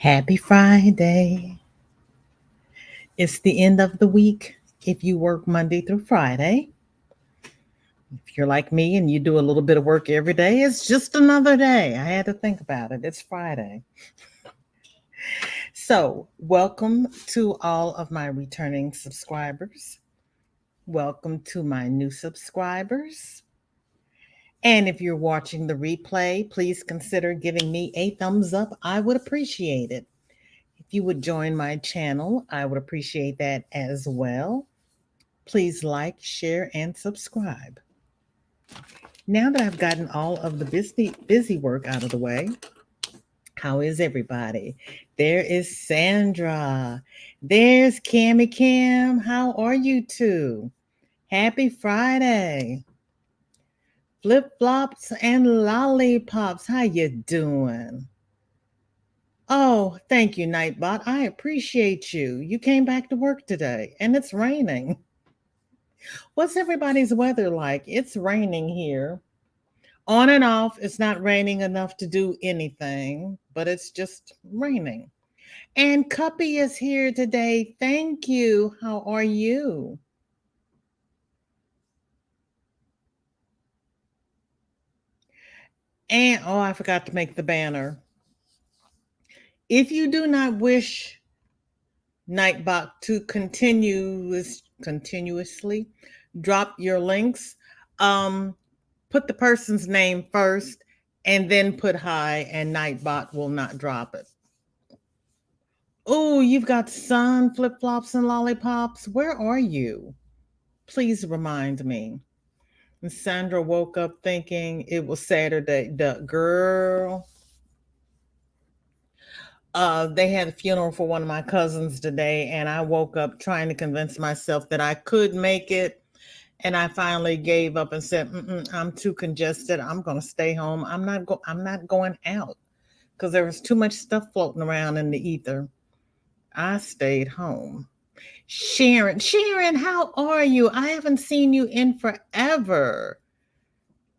Happy Friday. It's the end of the week if you work Monday through Friday. If you're like me and you do a little bit of work every day, it's just another day. I had to think about it. It's Friday. So, welcome to all of my returning subscribers. Welcome to my new subscribers. And if you're watching the replay, please consider giving me a thumbs up. I would appreciate it. If you would join my channel, I would appreciate that as well. Please like, share, and subscribe. Now that I've gotten all of the busy work out of the way, how is everybody? There is Sandra. There's Cammy Cam. How are you two? Happy Friday. Flip flops and lollipops. How you doing? Oh, thank you, Nightbot. I appreciate you. You came back to work today and it's raining. What's everybody's weather like? It's raining here. On and off. It's not raining enough to do anything, but it's just raining. And Cuppy is here today. Thank you. How are you? And oh, I forgot to make the banner. If you do not wish Nightbot to continuously drop your links, put the person's name first and then put hi, and Nightbot will not drop it. Oh, you've got sun, flip flops, and lollipops. Where are you? Please remind me. And Sandra woke up thinking it was Saturday. Girl. They had a funeral for one of my cousins today, and I woke up trying to convince myself that I could make it. And I finally gave up and said, I'm too congested. I'm going to stay home. I'm not going out because there was too much stuff floating around in the ether. I stayed home. Sharon, how are you? I haven't seen you in forever.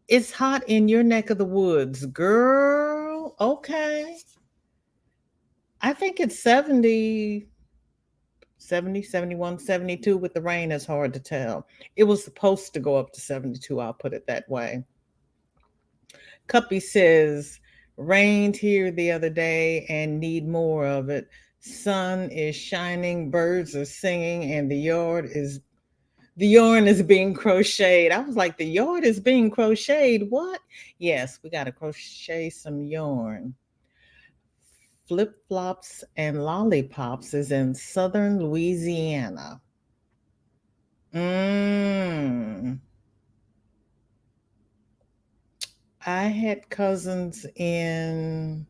It's hot in your neck of the woods, girl. Okay. I think it's 70, 71, 72 with the rain. It's hard to tell. It was supposed to go up to 72. I'll put it that way. Cuppy says, rained here the other day and need more of it. Sun is shining, birds are singing, and the yarn is being crocheted. I was like, the yard is being crocheted. What? Yes, we got to crochet some yarn. Flip flops and lollipops is in southern Louisiana. I had cousins in,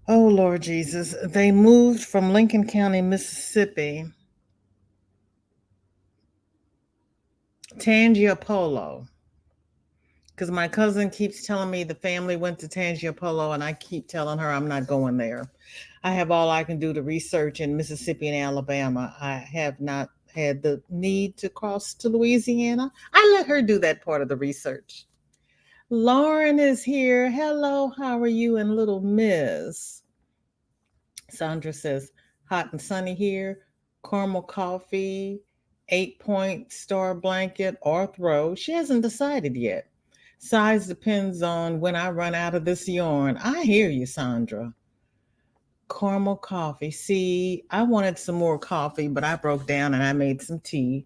oh Lord Jesus, they moved from Lincoln County, Mississippi, Tangiapolo, because my cousin keeps telling me the family went to Tangiapolo, and I keep telling her I'm not going there. I have all I can do to research in Mississippi and Alabama. I have not had the need to cross to Louisiana. I let her do that part of the research. Lauren is here. Hello, how are you and little Miss? Sandra says, hot and sunny here. Caramel coffee, 8-point star blanket, or throw. She hasn't decided yet. Size depends on when I run out of this yarn. I hear you, Sandra. Caramel coffee. See, I wanted some more coffee, but I broke down and I made some tea.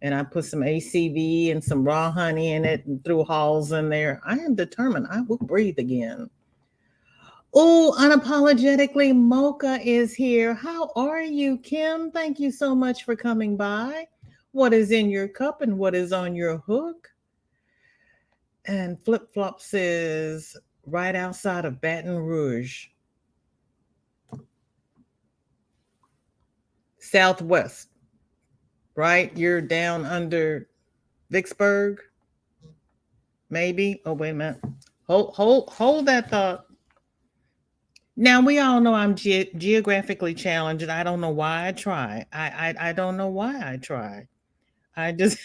And I put some ACV and some raw honey in it and threw hulls in there. I am determined I will breathe again. Oh, unapologetically, Mocha is here. How are you, Kim? Thank you so much for coming by. What is in your cup and what is on your hook? And Flip Flop says, right outside of Baton Rouge. Southwest, right? You're down under Vicksburg, maybe. Oh, wait a minute. Hold that thought. Now we all know I'm geographically challenged. I don't know why I try. I don't know why I try. I just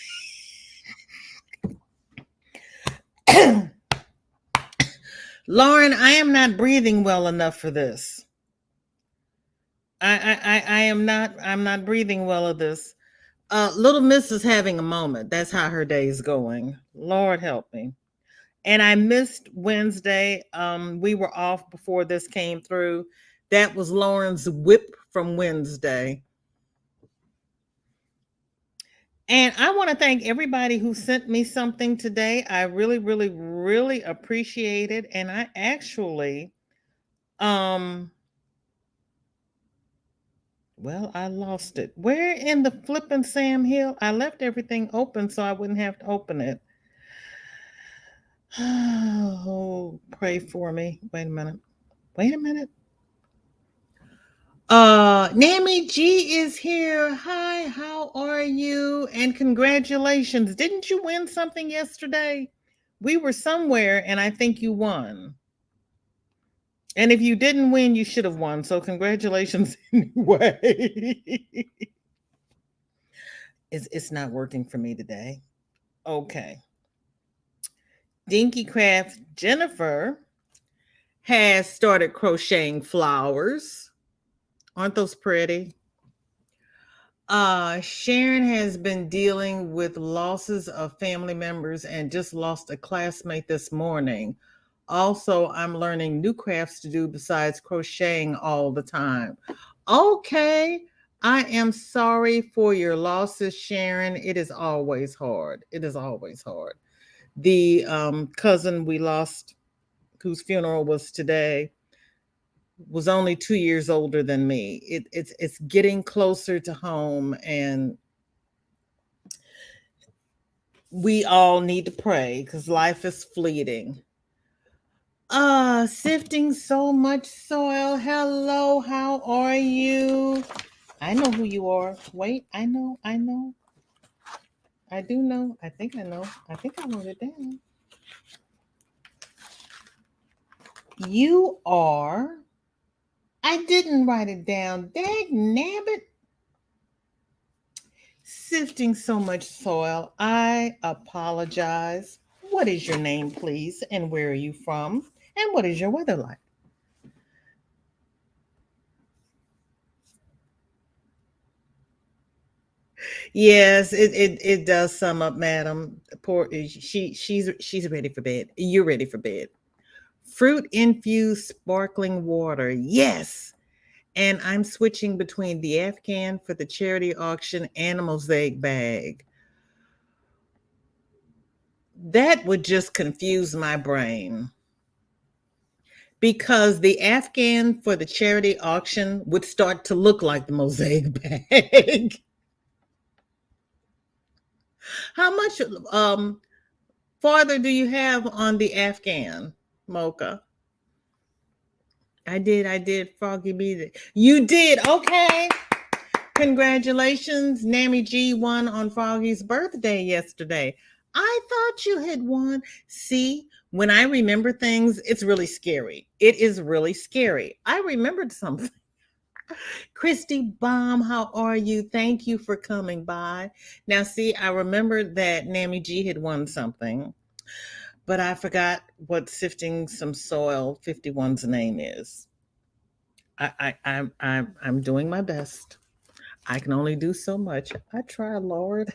Lauren, I am not breathing well enough for this. I am not. I'm not breathing well of this. Little Miss is having a moment. That's how her day is going. Lord help me. And I missed Wednesday. We were off before this came through. That was Lauren's whip from Wednesday. And I want to thank everybody who sent me something today. I really, really, really appreciate it. And I actually, well, I lost it. Where in the flippin' Sam Hill? I left everything open so I wouldn't have to open it. Oh, pray for me. Wait a minute. Wait a minute. Nami G is here. Hi, how are you? And congratulations. Didn't you win something yesterday? We were somewhere and I think you won. And if you didn't win, you should have won. So congratulations anyway. It's not working for me today. Okay. Dinky Craft Jennifer has started crocheting flowers. Aren't those pretty? Sharon has been dealing with losses of family members and just lost a classmate this morning. Also, I'm learning new crafts to do besides crocheting all the time. Okay. I am sorry for your losses, Sharon. It is always hard. It is always hard. The cousin we lost, whose funeral was today, was only 2 years older than me. It's getting closer to home, and we all need to pray because life is fleeting. Sifting so much soil. Hello, how are you? I know who you are. Wait, I know. I do know. I think I know. I think I wrote it down. You are. I didn't write it down. Dag nabbit. Sifting so much soil. I apologize. What is your name, please? And where are you from? And what is your weather like? Yes, it does sum up, madam. Poor she's ready for bed. You're ready for bed. Fruit infused sparkling water. Yes. And I'm switching between the Afghan for the charity auction and a Mosaic bag. That would just confuse my brain. Because the Afghan for the charity auction would start to look like the Mosaic bag. How much farther do you have on the Afghan, Mocha? I did. Froggy B. You did. Okay. Congratulations. Nami G won on Froggy's birthday yesterday. I thought you had won. See, when I remember things, it's really scary. It is really scary. I remembered something. Christy Baum, how are you? Thank you for coming by. Now, see, I remembered that Nami G had won something, but I forgot what Sifting Some Soil 51's name is. I'm doing my best. I can only do so much. I try, Lord.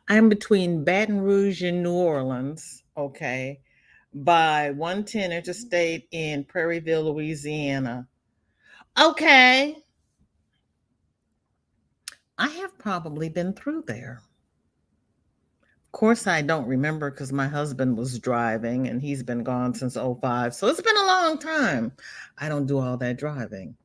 I'm between Baton Rouge and New Orleans, okay, by 110 Interstate in Prairieville, Louisiana. Okay. I have probably been through there. Of course, I don't remember because my husband was driving and he's been gone since '05. So it's been a long time. I don't do all that driving,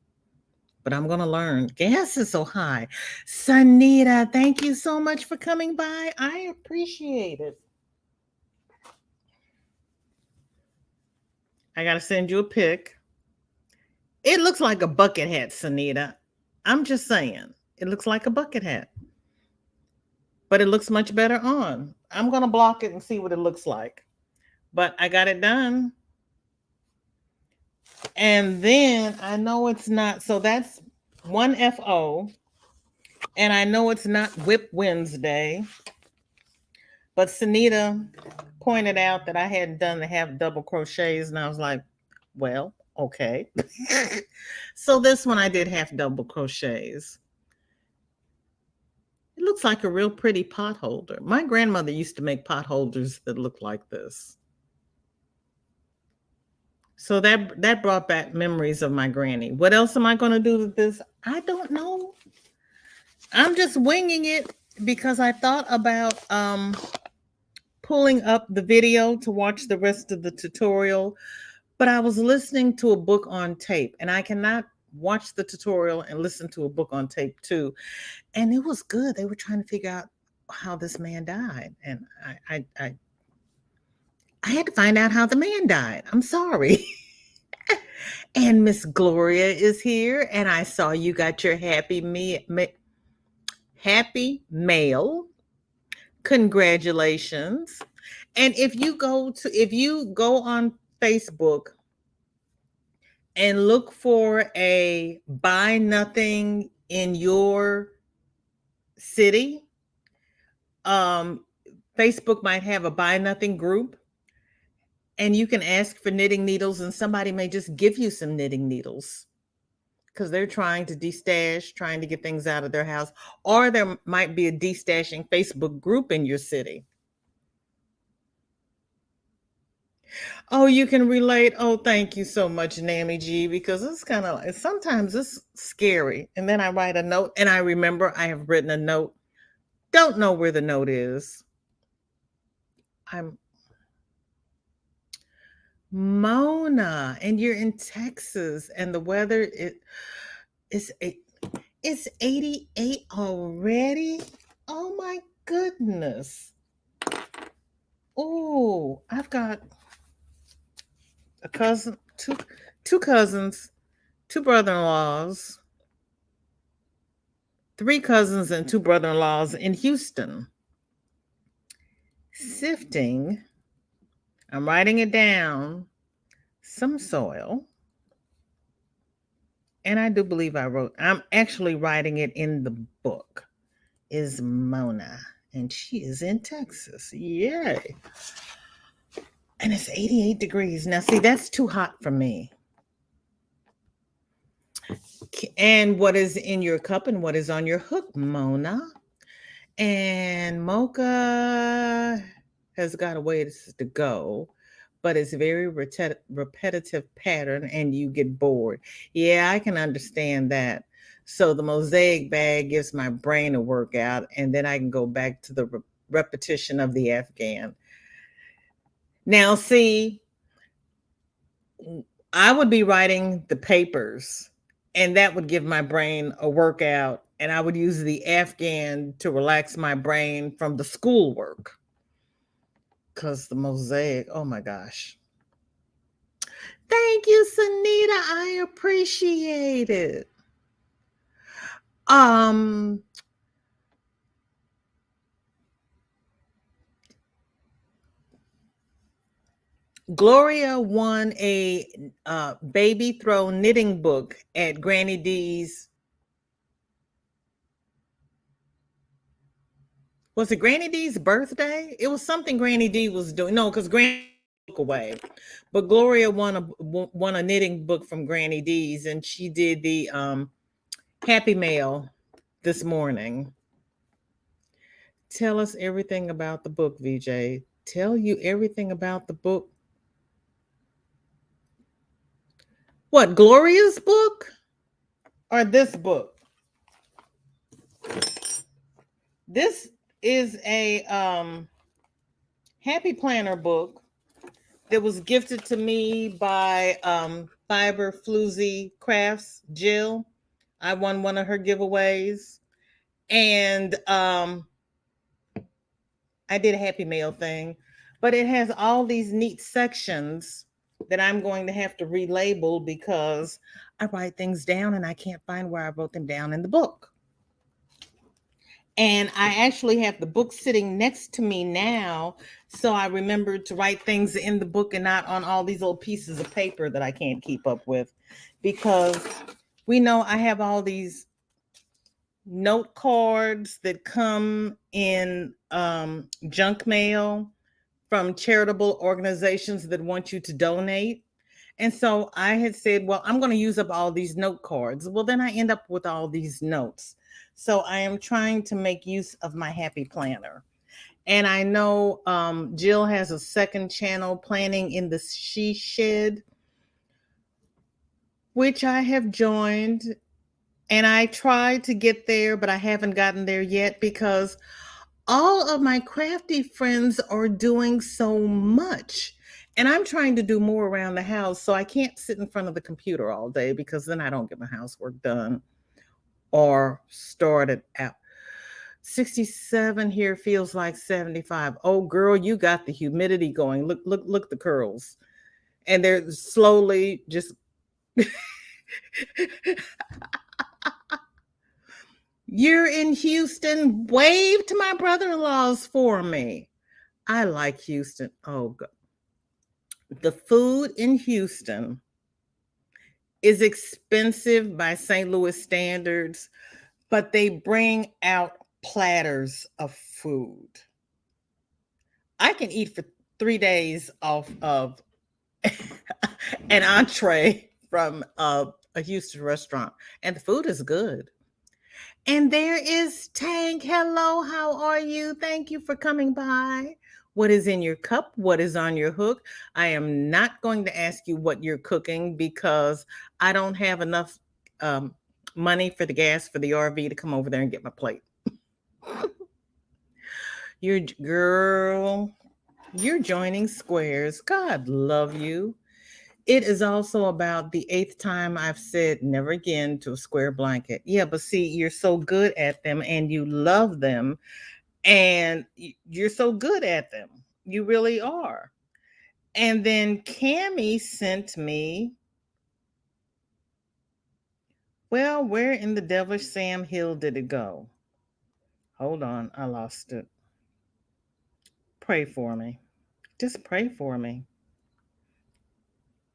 but I'm going to learn. Gas is so high. Sanita, thank you so much for coming by. I appreciate it. I got to send you a pic. It looks like a bucket hat, Sanita. I'm just saying. It looks like a bucket hat. But it looks much better on. I'm going to block it and see what it looks like. But I got it done. And then I know it's not. So that's 1FO. And I know it's not Whip Wednesday. But Sanita pointed out that I hadn't done the half double crochets, and I was like, well, okay. So this one I did half double crochets. It looks like a real pretty pot holder. My grandmother used to make pot holders that look like this. So that brought back memories of my granny. What else am I going to do with this? I don't know. I'm just winging it because I thought about pulling up the video to watch the rest of the tutorial, but I was listening to a book on tape, and I cannot watch the tutorial and listen to a book on tape too. And it was good. They were trying to figure out how this man died, and I had to find out how the man died. I'm sorry. And Miss Gloria is here, and I saw you got your happy mail. Congratulations. And if you go on Facebook and look for a buy nothing in your city, Facebook might have a buy nothing group, and you can ask for knitting needles, and somebody may just give you some knitting needles because they're trying to destash, trying to get things out of their house. Or there might be a destashing Facebook group in your city. Oh, you can relate. Oh, thank you so much, Nammy G, because it's kind of, sometimes it's scary. And then I write a note and I remember I have written a note. Don't know where the note is. I'm Mona, and you're in Texas, and the weather it's 88 already. Oh my goodness. Oh, I've got a cousin, two cousins, two brother-in-laws, three cousins and two brother-in-laws in Houston. Sifting, I'm writing it down, some soil. And I do believe I'm actually writing it in the book, is Mona. And she is in Texas. Yay. And it's 88 degrees. Now, see, that's too hot for me. And what is in your cup and what is on your hook, Mona? And Mocha has got a ways to go, but it's very repetitive pattern and you get bored. Yeah, I can understand that. So the Mosaic bag gives my brain a workout, and then I can go back to the repetition of the Afghan. Now, see, I would be writing the papers, and that would give my brain a workout, and I would use the Afghan to relax my brain from the schoolwork. Because the Mosaic, oh my gosh. Thank you, Sanita. I appreciate it. Gloria won a baby throw knitting book at Granny D's. Was it Granny D's birthday? It was something Granny D was doing. No, because Granny took away. But Gloria won a knitting book from Granny D's, and she did the Happy Mail this morning. Tell us everything about the book, VJ. Tell you everything about the book. What, Gloria's book or this book? This is a Happy Planner book that was gifted to me by Fiber Floozy Crafts, Jill. I won one of her giveaways. And I did a Happy Mail thing. But it has all these neat sections that I'm going to have to relabel because I write things down and I can't find where I wrote them down in the book. And I actually have the book sitting next to me now, so I remembered to write things in the book and not on all these little pieces of paper that I can't keep up with, because we know I have all these note cards that come in junk mail from charitable organizations that want you to donate. And so I had said, well, I'm going to use up all these note cards. Well, then I end up with all these notes. So I am trying to make use of my happy planner. And I know Jill has a second channel, Planning in the She Shed, which I have joined. And I tried to get there, but I haven't gotten there yet because all of my crafty friends are doing so much. And I'm trying to do more around the house. So I can't sit in front of the computer all day because then I don't get my housework done or started out. 67 here feels like 75. Oh, girl, you got the humidity going. Look, the curls. And they're slowly just. You're in Houston. Wave to my brother-in-laws for me. I like Houston. Oh, God. The food in Houston is expensive by St. Louis standards, but they bring out platters of food. I can eat for 3 days off of an entree from a Houston restaurant, and the food is good. And there is Tank. Hello, how are you? Thank you for coming by. What is in your cup? What is on your hook? I am not going to ask you what you're cooking because I don't have enough money for the gas for the RV to come over there and get my plate. You're joining squares. God love you. It is also about the 8th time I've said never again to a square blanket. Yeah, but see, you're so good at them and you love them and you're so good at them. You really are. And then Cammie sent me, well, where in the devilish Sam Hill did it go? Hold on, I lost it. Pray for me. Just pray for me.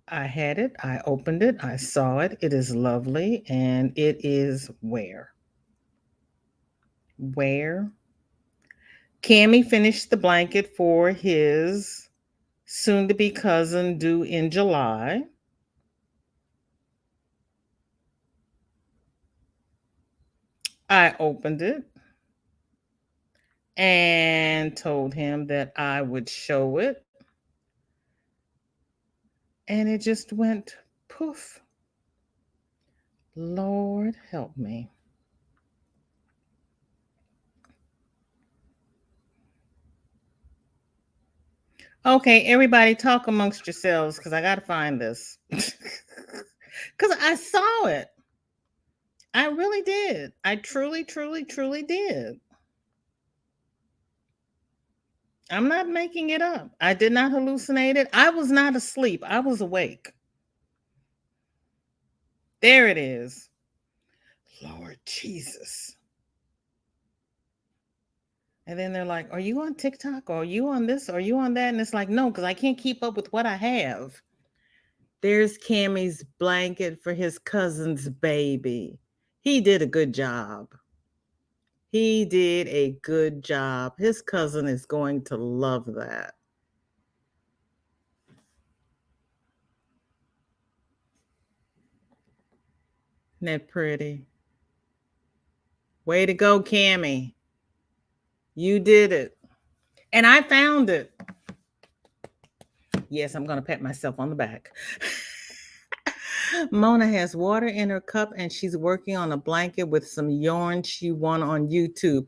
I had it. I opened it. I saw it. It is lovely. And it is where? Where? Cammie finished the blanket for his soon-to-be cousin due in July. I opened it and told him that I would show it. And it just went poof. Lord help me. Okay, everybody talk amongst yourselves because I got to find this. Because I saw it. I really did. I truly, truly, truly did. I'm not making it up. I did not hallucinate it. I was not asleep. I was awake. There it is. Lord Jesus. And then they're like, are you on TikTok? Or are you on this? Or are you on that? And it's like, no, because I can't keep up with what I have. There's Cammie's blanket for his cousin's baby. He did a good job. He did a good job. His cousin is going to love that. Isn't that pretty? Way to go, Cammie. You did it. And I found it. Yes, I'm going to pat myself on the back. Mona has water in her cup and she's working on a blanket with some yarn she won on YouTube.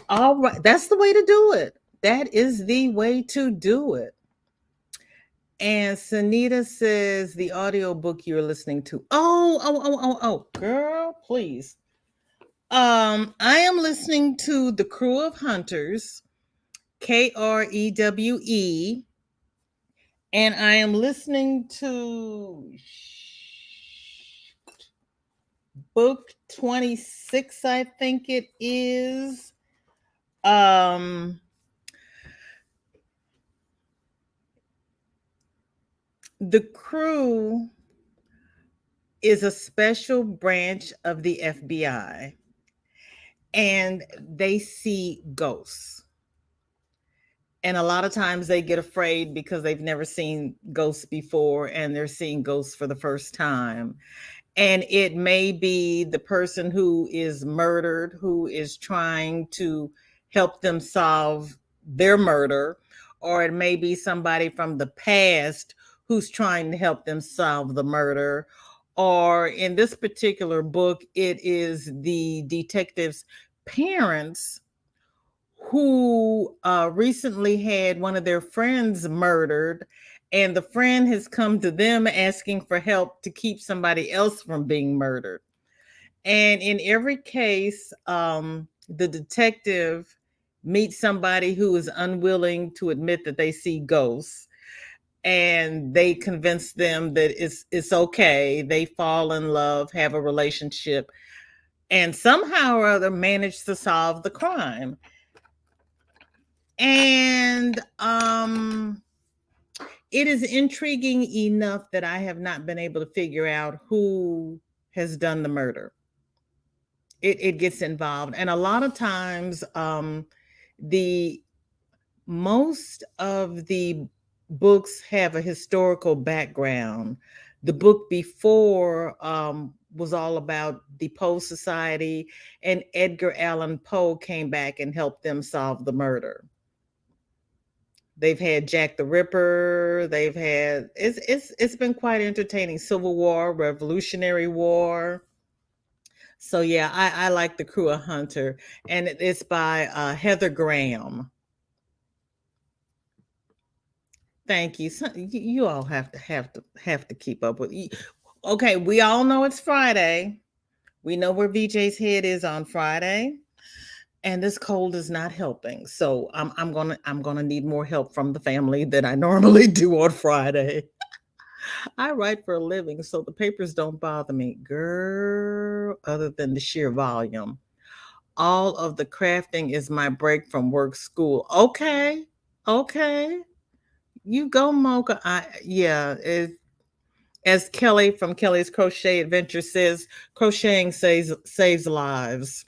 All right. That's the way to do it. That is the way to do it. And Sanita says the audiobook you're listening to. Oh, girl, please. I am listening to The Crew of Hunters, Krewe, and I am listening to book 26, I think it is. The Crew is a special branch of the FBI, and they see ghosts. And a lot of times they get afraid because they've never seen ghosts before and they're seeing ghosts for the first time. And it may be the person who is murdered who is trying to help them solve their murder, or it may be somebody from the past who's trying to help them solve the murder. Or in this particular book, it is the detective's parents who recently had one of their friends murdered, and the friend has come to them asking for help to keep somebody else from being murdered. And in every case, the detective meets somebody who is unwilling to admit that they see ghosts, and they convince them that it's okay. They fall in love, have a relationship, and somehow or other manage to solve the crime. And it is intriguing enough that I have not been able to figure out who has done the murder. It gets involved, and a lot of times, the most of the books have a historical background. The book before was all about the Poe Society, and Edgar Allan Poe came back and helped them solve the murder. They've had Jack the Ripper. They've had it's been quite entertaining. Civil War, Revolutionary War. So yeah, I like The Crew of Hunter, and it's by Heather Graham. Thank you. So, you all have to keep up with. Okay, we all know it's Friday. We know where VJ's head is on Friday, and this cold is not helping. So I'm gonna need more help from the family than I normally do on Friday. I write for a living, so the papers don't bother me, girl, other than the sheer volume. All of the crafting is my break from work school. Okay. Okay. You go, Mocha. Yeah, as Kelly from Kelly's Crochet Adventure says, crocheting saves lives.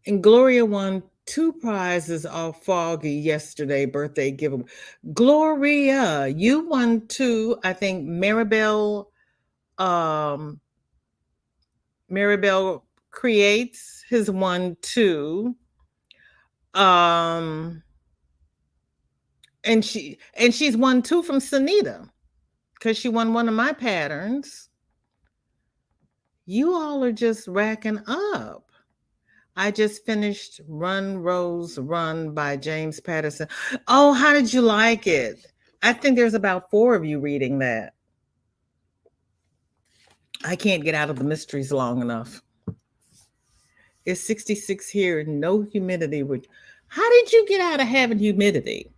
And Gloria won 2 prizes off Foggy yesterday, birthday giveaway. Gloria, you won 2. I think um, Maribel Creates has won 2. Um, and she's won 2 from Sanita because she won one of my patterns. You all are just racking up. I just finished Run Rose Run by James Patterson. Oh, how did you like it? I think there's about 4 of you reading that. I can't get out of the mysteries long enough. It's 66 here, no humidity. How did you get out of having humidity?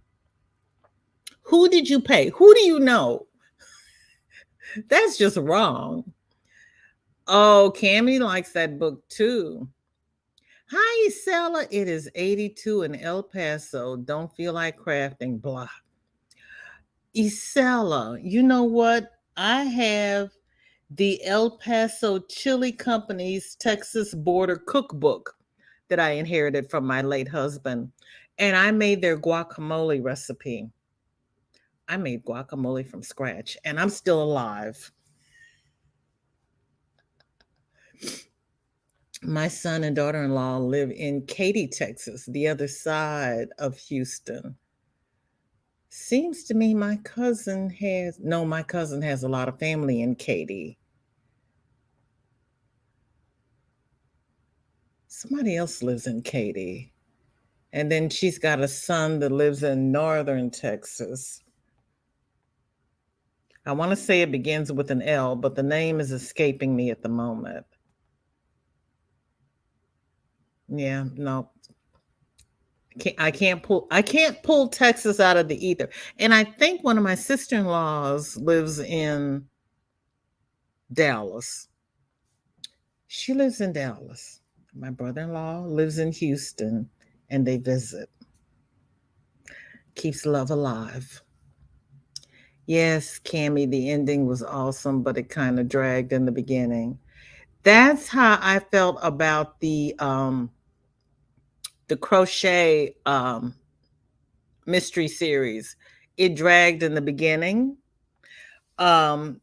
Who did you pay? Who do you know? That's just wrong. Oh, Cammie likes that book too. Hi, Isella. It is 82 in El Paso. Don't feel like crafting. Blah. Isella, you know what? I have the El Paso Chili Company's Texas Border Cookbook that I inherited from my late husband. And I made their guacamole recipe. I made guacamole from scratch, and I'm still alive. My son and daughter-in-law live in Katy, Texas, the other side of Houston. Seems to me my cousin has a lot of family in Katy. Somebody else lives in Katy. And then she's got a son that lives in northern Texas. I want to say it begins with an L, but the name is escaping me at the moment. Yeah, no. I can't pull Texas out of the ether. And I think one of my sister-in-laws lives in Dallas. She lives in Dallas. My brother-in-law lives in Houston, and they visit. Keeps love alive. Yes, Cammie, the ending was awesome, but it kind of dragged in the beginning. That's how I felt about the crochet mystery series. It dragged in the beginning. Um,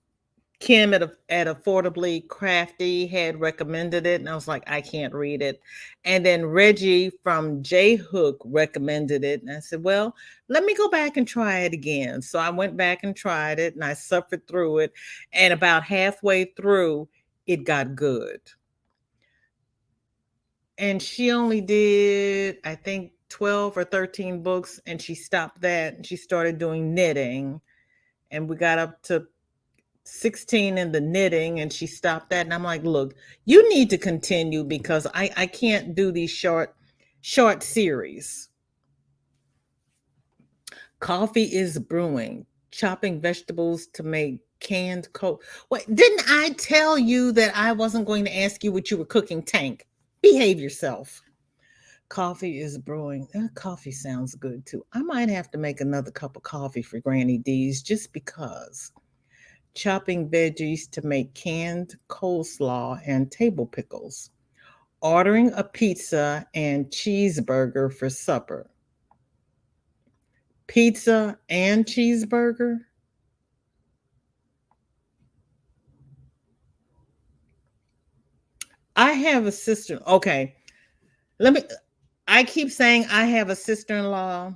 Kim at Affordably Crafty had recommended it, and I was like, I can't read it. And then Reggie from J Hook recommended it, and I said, well, let me go back and try it again. So I went back and tried it, and I suffered through it. And about halfway through, it got good. And she only did, I think, 12 or 13 books, and she stopped that and she started doing knitting. And we got up to 16 in the knitting and she stopped that. And I'm like, look, you need to continue because I can't do these short series. Coffee is brewing, chopping vegetables to make canned coke. Wait, didn't I tell you that I wasn't going to ask you what you were cooking, Tank? Behave yourself. Coffee is brewing. Coffee sounds good too. I might have to make another cup of coffee for Granny D's just because. Chopping veggies to make canned coleslaw and table pickles. Ordering a pizza and cheeseburger for supper. Pizza and cheeseburger? I have a sister. Okay. I keep saying I have a sister-in-law.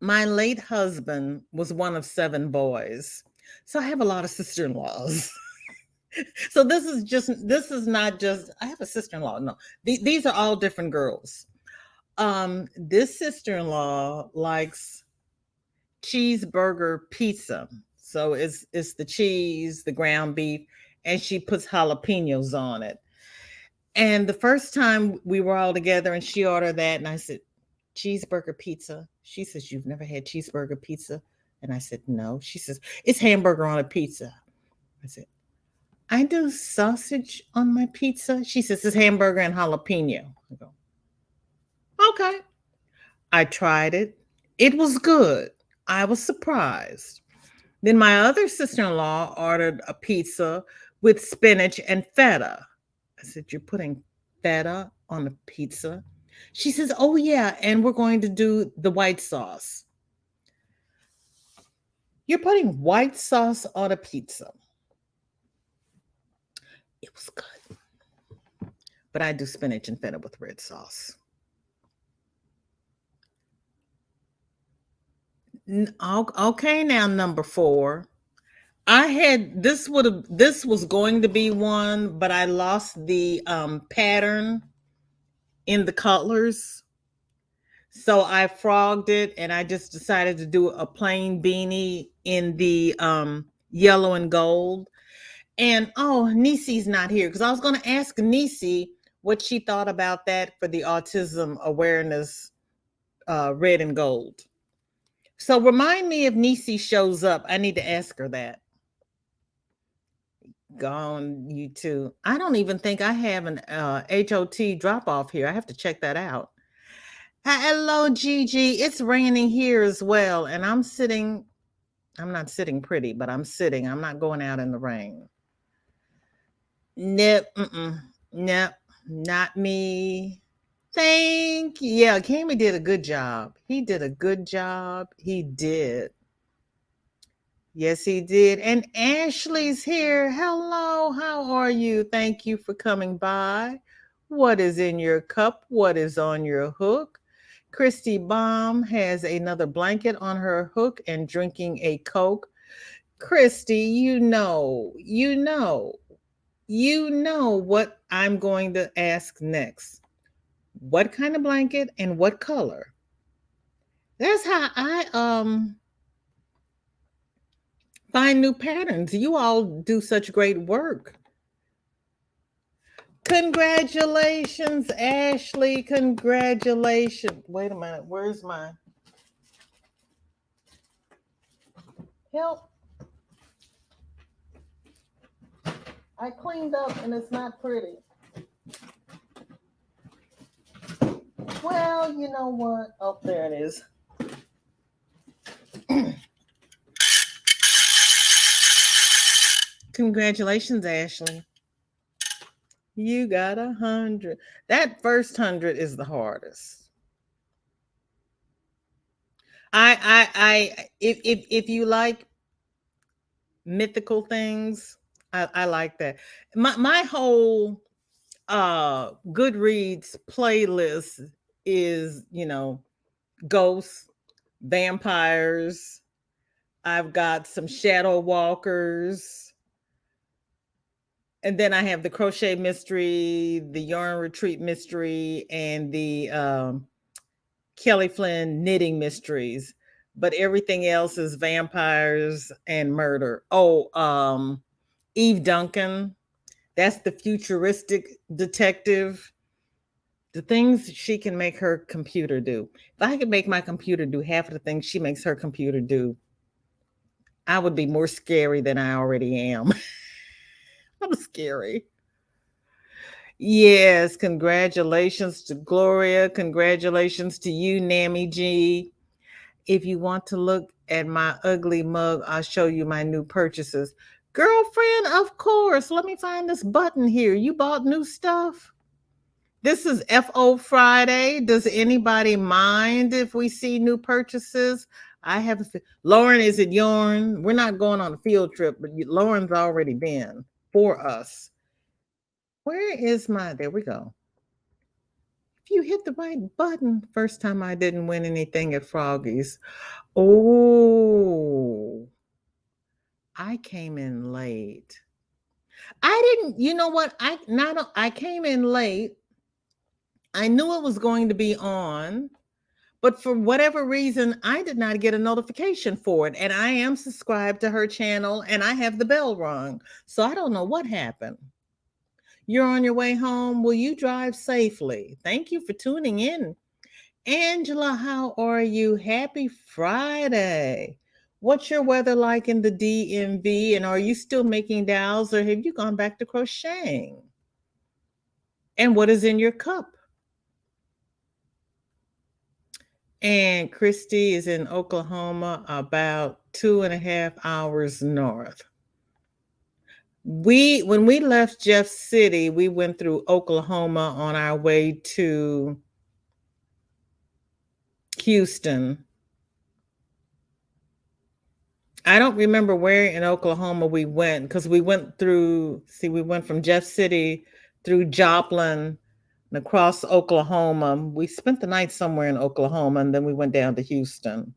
My late husband was one of 7 boys. So I have a lot of sister-in-laws. So this is not just I have a sister-in-law. No. These are all different girls. This sister-in-law likes cheeseburger pizza. So it's the cheese, the ground beef, and she puts jalapenos on it. And the first time we were all together and she ordered that, and I said, cheeseburger pizza. She says, you've never had cheeseburger pizza? And I said, no. She says, it's hamburger on a pizza. I said, I do sausage on my pizza. She says, it's hamburger and jalapeno. I go, okay. I tried it. It was good. I was surprised. Then my other sister-in-law ordered a pizza with spinach and feta. I said, you're putting feta on a pizza? She says, oh, yeah, and we're going to do the white sauce. You're putting white sauce on a pizza. It was good. But I do spinach and feta with red sauce. Okay, now number 4. I had this was going to be one, but I lost the pattern in the colors. So I frogged it and I just decided to do a plain beanie in the yellow and gold. And Nisi's not here because I was going to ask Nisi what she thought about that for the autism awareness red and gold. So remind me if Nisi shows up. I need to ask her that. Gone, you too. I don't even think I have an HOT drop off here. I have to check that out. Hello, Gigi. It's raining here as well. And I'm not sitting pretty, but I'm sitting. I'm not going out in the rain. Nope. Nope. Not me. Thank you. Yeah, Cammy did a good job. He did a good job. He did. Yes, he did. And Ashley's here. Hello, how are you? Thank you for coming by. What is in your cup? What is on your hook? Christy Baum has another blanket on her hook and drinking a Coke. Christy, you know what I'm going to ask next. What kind of blanket and what color? That's how I find new patterns. You all do such great work. Congratulations, Ashley. Congratulations. Wait a minute. Where's my help? I cleaned up and it's not pretty. Well, you know what? Oh, there it is. Congratulations, Ashley. You got 100. That first 100 is the hardest. If you like mythical things, I like that. My whole Goodreads playlist is, ghosts, vampires. I've got some shadow walkers. And then I have the crochet mystery, the yarn retreat mystery, and the Kelly Flynn knitting mysteries. But everything else is vampires and murder. Oh, Eve Duncan. That's the futuristic detective. The things she can make her computer do. If I could make my computer do half of the things she makes her computer do, I would be more scary than I already am. I'm scary. Yes, congratulations to Gloria. Congratulations to you, Nammy G. If you want to look at my ugly mug, I'll show you my new purchases. Girlfriend, of course. Let me find this button here. You bought new stuff? This is FO Friday. Does anybody mind if we see new purchases? I have Lauren, is it yarn? We're not going on a field trip, but Lauren's already been for us. Where is my, there we go. If you hit the right button, first time I didn't win anything at Froggy's. Oh, I came in late. I didn't, you know what? I came in late. I knew it was going to be on, but for whatever reason, I did not get a notification for it. And I am subscribed to her channel and I have the bell rung. So I don't know what happened. You're on your way home. Will you drive safely? Thank you for tuning in. Angela, how are you? Happy Friday. What's your weather like in the DMV? And are you still making dowels or have you gone back to crocheting? And what is in your cup? And Christy is in Oklahoma, about 2.5 hours north. When we left Jeff City, we went through Oklahoma on our way to Houston. I don't remember where in Oklahoma we went because we went through, we went from Jeff City through Joplin and across Oklahoma. We spent the night somewhere in Oklahoma and then we went down to Houston.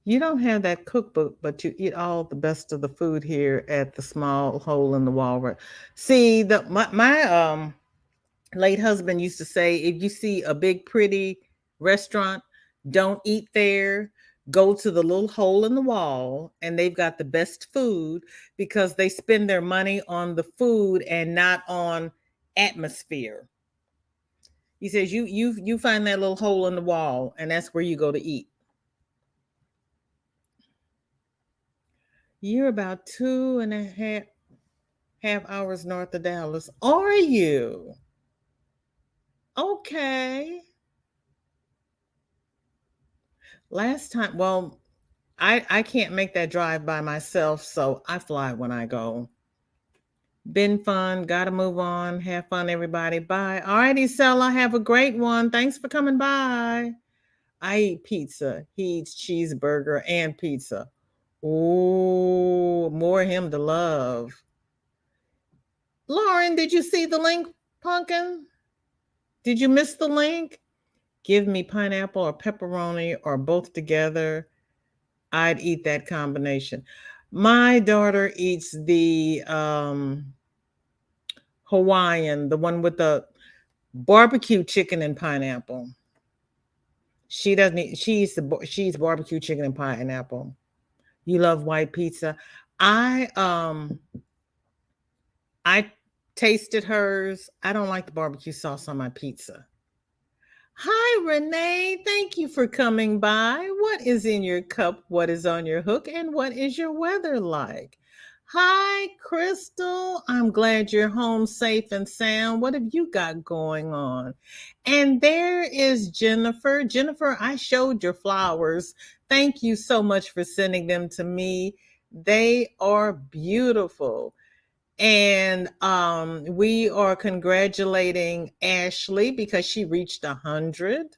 You don't have that cookbook, but you eat all the best of the food here at the small hole in the wall. See, my late husband used to say, if you see a big pretty restaurant, don't eat there. Go to the little hole in the wall, and they've got the best food because they spend their money on the food and not on atmosphere. He says you find that little hole in the wall, and that's where you go to eat. You're about 2.5 hours north of Dallas. Are you? Okay. Last time, well, I can't make that drive by myself, so I fly when I go. Been fun. Gotta move on. Have fun, everybody. Bye. All righty, Sella. Have a great one. Thanks for coming by. I eat pizza. He eats cheeseburger and pizza. Oh, more him to love. Lauren, did you see the link, Pumpkin? Did you miss the link? Give me pineapple or pepperoni or both together. I'd eat that combination. My daughter eats the Hawaiian, the one with the barbecue chicken and pineapple. She doesn't eat, she eats barbecue chicken and pineapple. You love white pizza. I tasted hers. I don't like the barbecue sauce on my pizza. Hi, Renee. Thank you for coming by. What is in your cup? What is on your hook? And what is your weather like? Hi, Crystal. I'm glad you're home safe and sound. What have you got going on? And there is Jennifer. Jennifer, I showed your flowers. Thank you so much for sending them to me. They are beautiful. And we are congratulating Ashley because she reached 100.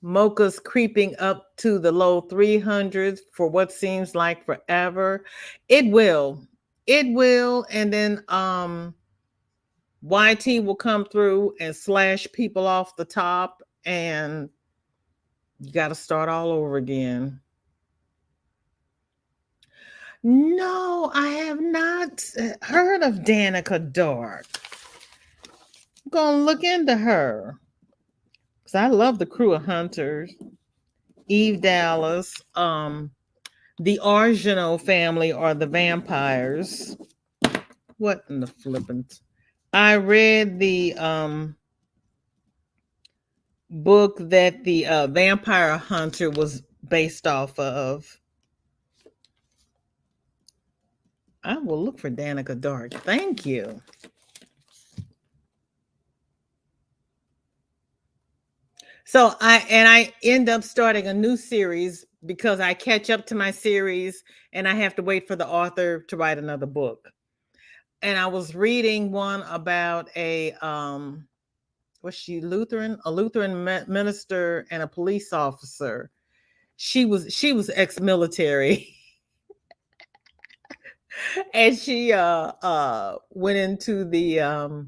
Mocha's creeping up to the low 300s for what seems like forever. It will. It will. And then YT will come through and slash people off the top, and you got to start all over again. No, I have not heard of Danica Dark. I'm going to look into her because I love the crew of hunters. Eve Dallas, the Argino family are the vampires. What in the flippant? I read the book that the vampire hunter was based off of. I will look for Danica Dark. Thank you. So I end up starting a new series because I catch up to my series and I have to wait for the author to write another book. And I was reading one about a was she Lutheran? A Lutheran minister and a police officer. She was ex-military. And she went into the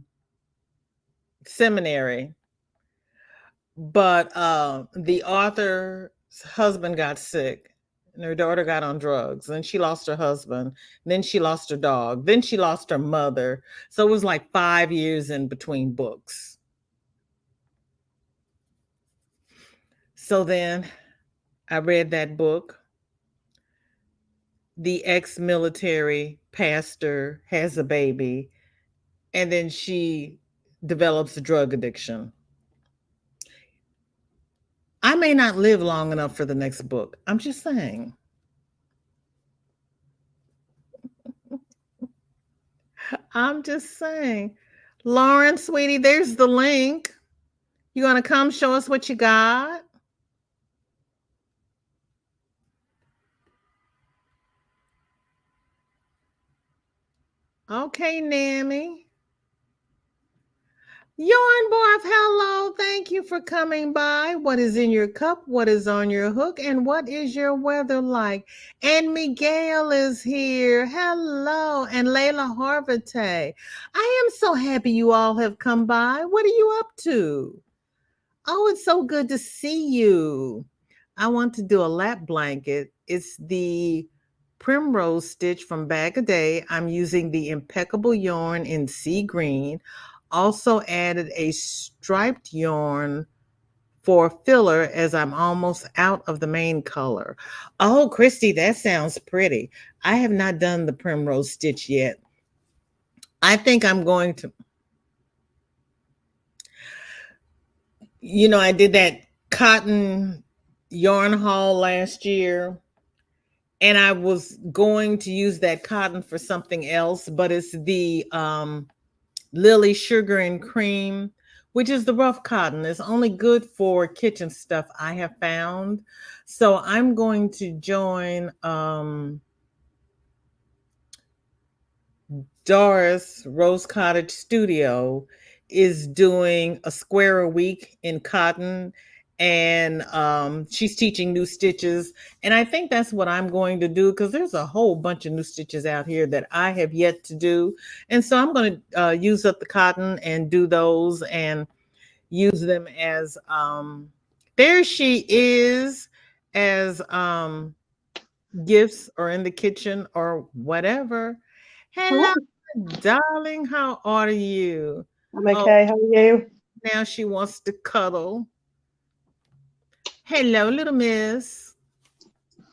seminary, but the author's husband got sick and her daughter got on drugs. Then she lost her husband. Then she lost her dog. Then she lost her mother. So it was like 5 years in between books. So then I read that book. The ex-military pastor has a baby, and then she develops a drug addiction. I may not live long enough for the next book. I'm just saying. I'm just saying. Lauren, sweetie, there's the link. You gonna come show us what you got? Okay, Nammy. Yarn Barf, hello. Thank you for coming by. What is in your cup? What is on your hook? And what is your weather like? And Miguel is here. Hello. And Layla Harvate. I am so happy you all have come by. What are you up to? Oh, it's so good to see you. I want to do a lap blanket. It's the Primrose Stitch from Bag a Day. I'm using the impeccable yarn in sea green. Also added a striped yarn for filler as I'm almost out of the main color. Oh, Christy, that sounds pretty. I have not done the Primrose Stitch yet. I think I'm going to, I did that cotton yarn haul last year, and I was going to use that cotton for something else, but it's the Lily Sugar and Cream, which is the rough cotton. It's only good for kitchen stuff, I have found. So I'm going to join Doris Rose Cottage Studio is doing a square a week in cotton, and she's teaching new stitches, and I think that's what I'm going to do because there's a whole bunch of new stitches out here that I have yet to do, and so I'm going to use up the cotton and do those and use them as there she is, as gifts or in the kitchen or whatever. Hello, darling, how are you? I'm okay. How are you? Now she wants to cuddle. Hello, little miss.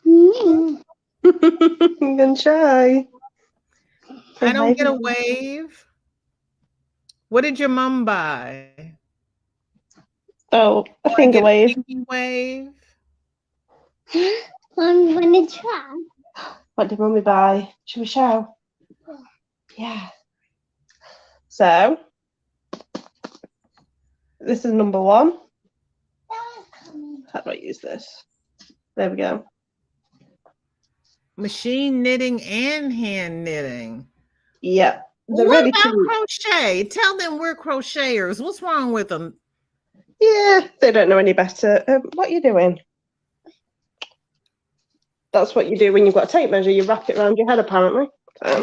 I'm gonna try. I don't get a wave. What did your mom buy? Oh, a finger wave. Wave. I'm gonna try. What did Mummy buy? Should we show? Yeah. So, this is number one. How do I use this? There we go. Machine knitting and hand knitting. Yeah. They're What really about cute. crochet? Tell them we're crocheters. What's wrong with them? Yeah, they don't know any better. What are you doing? That's what you do when you've got a tape measure. You wrap it around your head, apparently.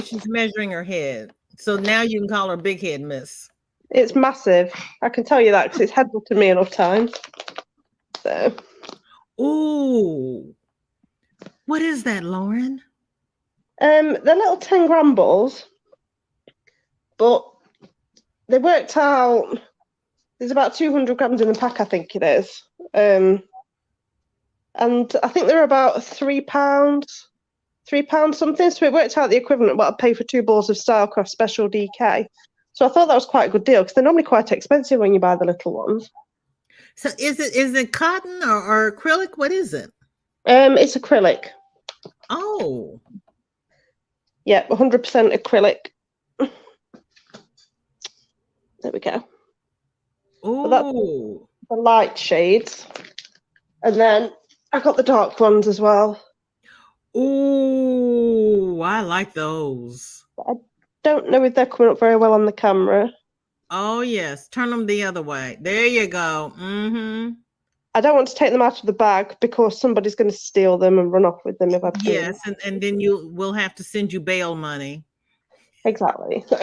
She's measuring her head. So now you can call her Big Head Miss. It's massive. I can tell you that because it's headbutted me enough times. So. Ooh. What is that, Lauren? They're little 10-gram balls, but they worked out. There's about 200 grams in the pack, I think it is. And I think they're about £3 something. So it worked out the equivalent of what I'd pay for 2 balls of Stylecraft Special DK. So I thought that was quite a good deal because they're normally quite expensive when you buy the little ones. So is it cotton or acrylic? What is it? It's acrylic. Oh. Yeah, 100% acrylic. There we go. Oh. The light shades. And then I got the dark ones as well. Oh, I like those. I don't know if they're coming up very well on the camera. Oh, yes. Turn them the other way. There you go. Mm-hmm. I don't want to take them out of the bag because somebody's going to steal them and run off with them if I do. Yes, and then we'll have to send you bail money. Exactly. So,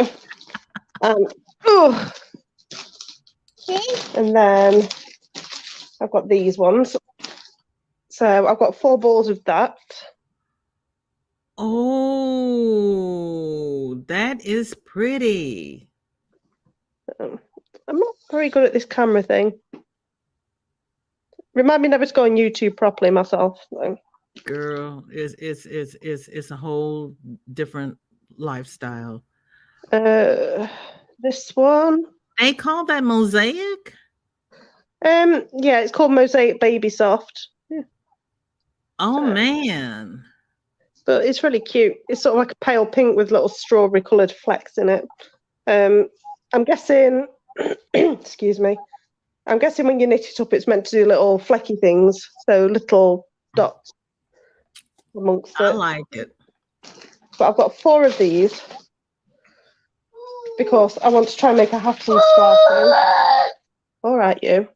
and then I've got these ones. So I've got 4 balls of that. Oh, that is pretty. I'm not very good at this camera thing. Remind me never to go on YouTube properly myself. So. Girl, it's a whole different lifestyle. This one. They call that Mosaic? Yeah, it's called Mosaic Baby Soft. Yeah. Oh man. But it's really cute. It's sort of like a pale pink with little strawberry coloured flecks in it. I'm guessing excuse me. I'm guessing when you knit it up it's meant to do little flecky things, so little dots amongst it. I like it. But I've got 4 of these because I want to try and make a hat and scarf. All right, you.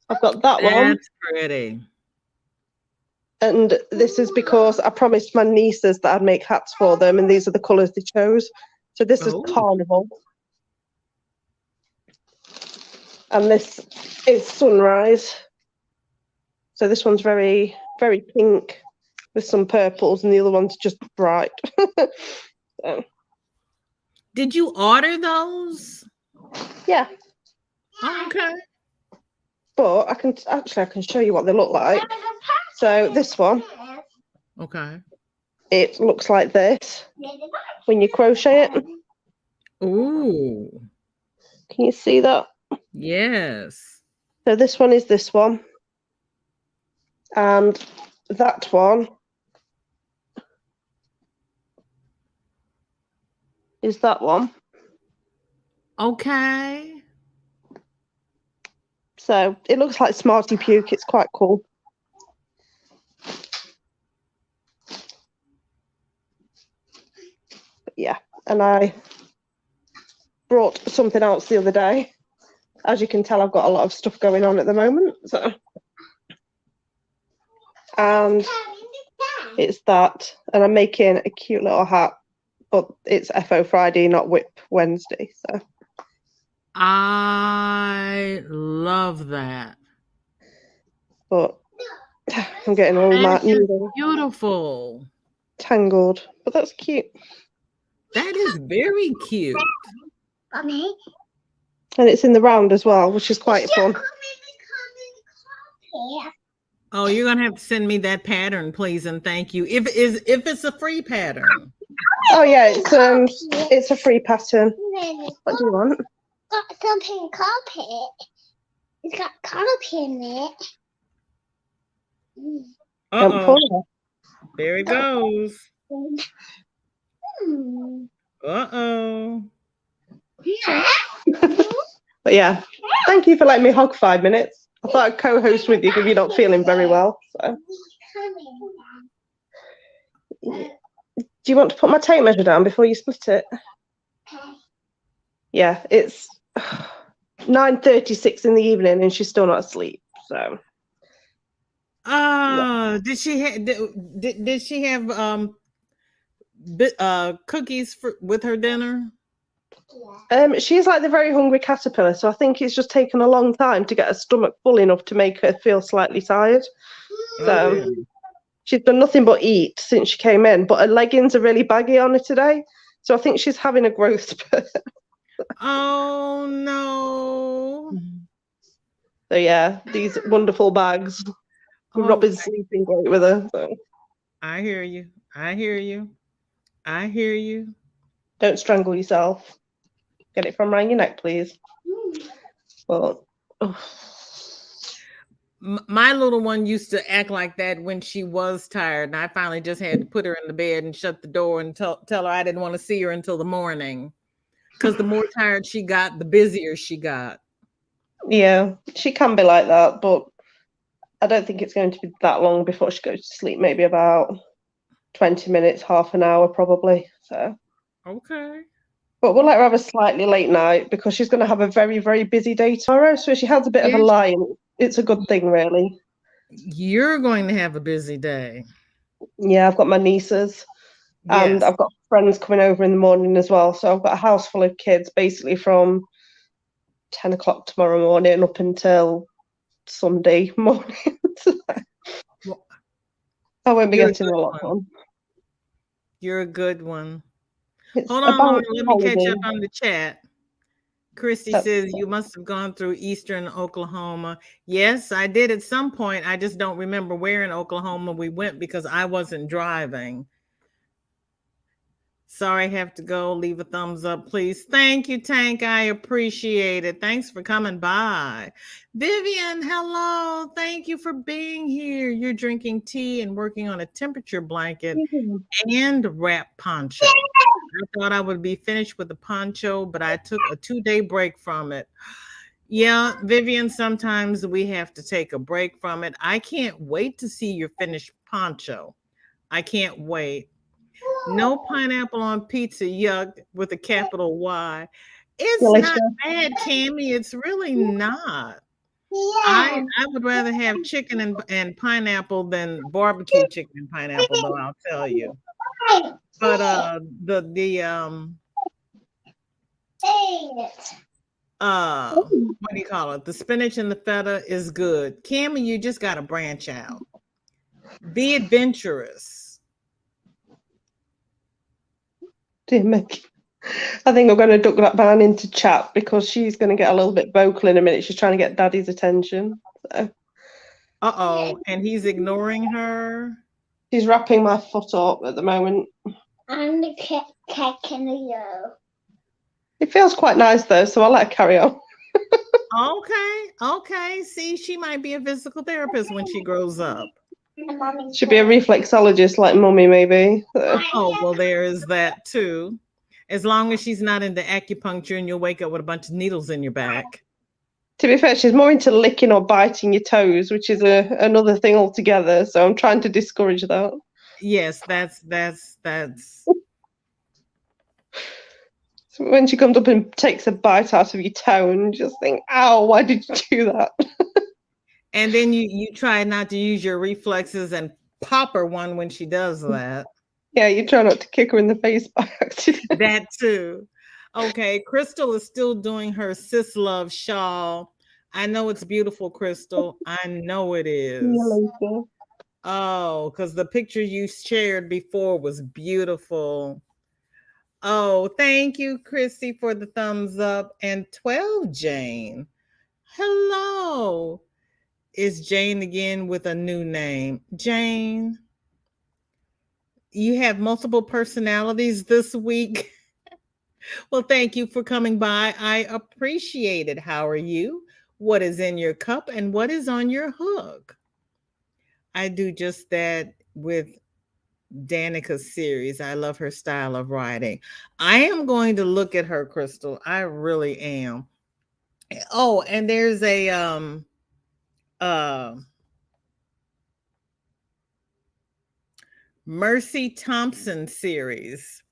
I've got that one. That's pretty. And this is because I promised my nieces that I'd make hats for them, and these are the colours they chose. So this is Carnival. And this is Sunrise. So this one's very, very pink with some purples, and the other one's just bright. So. Did you order those? Yeah. Oh, okay. But I can show you what they look like. So this one. Okay. It looks like this when you crochet it. Ooh. Can you see that? Yes. So this one is this one. And that one is that one. Okay. So it looks like Smarty Puke. It's quite cool. But yeah, and I brought something else the other day. As you can tell, I've got a lot of stuff going on at the moment. So, and it's that, and I'm making a cute little hat, but it's FO Friday, not Whip Wednesday. So I love that. But I'm getting all my needles beautiful. Tangled, but that's cute. That is very cute. Mommy. And it's in the round as well, which is quite fun. Oh, you're gonna have to send me that pattern, please, and thank you. If it's a free pattern. Oh yeah, it's a free pattern. What do you want? Got something carpet. It's got carpet in it. Uh-oh. There it goes. Uh-oh. But yeah, thank you for letting me hog 5 minutes. I thought I'd co-host with you if you're not feeling very well. So. Do you want to put my tape measure down before you split it? Yeah, it's 9:36 in the evening and she's still not asleep. So. Did she have cookies with her dinner? She's like the very hungry caterpillar, so I think it's just taken a long time to get her stomach full enough to make her feel slightly tired. So she's done nothing but eat since she came in, but her leggings are really baggy on her today, so I think she's having a growth spurt. Oh no! So yeah, these wonderful bags. We've not been sleeping great with her. So. I hear you. I hear you. I hear you. Don't strangle yourself. Get it from around your neck, please. Well, my little one used to act like that when she was tired, and I finally just had to put her in the bed and shut the door and tell her I didn't want to see her until the morning. Because the more tired she got, the busier she got. Yeah, she can be like that, but I don't think it's going to be that long before she goes to sleep. Maybe about 20 minutes, half an hour, probably. So. Okay. But we'll let her have a slightly late night because she's going to have a very, very busy day tomorrow. So she has a bit of a lie. It's a good thing, really. You're going to have a busy day. Yeah, I've got my nieces and I've got friends coming over in the morning as well. So I've got a house full of kids basically from 10 o'clock tomorrow morning up until Sunday morning. I won't be getting a lot on. You're a good one. It's Hold on, Lauren, let me catch up on the chat. Christy says you must have gone through eastern Oklahoma. Yes, I did at some point. I just don't remember where in Oklahoma we went because I wasn't driving. Sorry, I have to go. Leave a thumbs up, please. Thank you, Tank. I appreciate it. Thanks for coming by. Vivian, hello. Thank you for being here. You're drinking tea and working on a temperature blanket and wrap poncho. I thought I would be finished with the poncho, but I took a 2-day break from it. Yeah, Vivian, sometimes we have to take a break from it. I can't wait to see your finished poncho. I can't wait. No pineapple on pizza, yuck, with a capital Y. It's not bad, Cammie. It's really not. I would rather have chicken and pineapple than barbecue chicken and pineapple, though, I'll tell you. But what do you call it? The spinach and the feta is good. Cammie, you just gotta branch out. Be adventurous. Dear Mickey. I think I'm going to duck that down into chat because she's going to get a little bit vocal in a minute. She's trying to get Daddy's attention. So. And he's ignoring her. She's wrapping my foot up at the moment. I'm the cat can go. It feels quite nice though, so I'll let her carry on. Okay. See, she might be a physical therapist when she grows up. Should be a reflexologist like Mummy, maybe. Oh, well, there is that too. As long as she's not into acupuncture and you'll wake up with a bunch of needles in your back. To be fair, she's more into licking or biting your toes, which is another thing altogether. So I'm trying to discourage that. Yes, that's. So when she comes up and takes a bite out of your toe and you just think, ow, why did you do that? And then you try not to use your reflexes and pop her one when she does that. Yeah, you try not to kick her in the face by accident. That too. Okay, Crystal is still doing her sis love shawl. I know it's beautiful, Crystal. I know it is. Oh, because the picture you shared before was beautiful. Oh, thank you, Christy, for the thumbs up. And 12 Jane. Hello. It's Jane again with a new name. Jane, you have multiple personalities this week. Well, thank you for coming by. I appreciate it. How are you? What is in your cup and what is on your hook? I do just that with Danica's series. I love her style of writing. I am going to look at her, Crystal. I really am. Oh, and there's a Mercy Thompson series.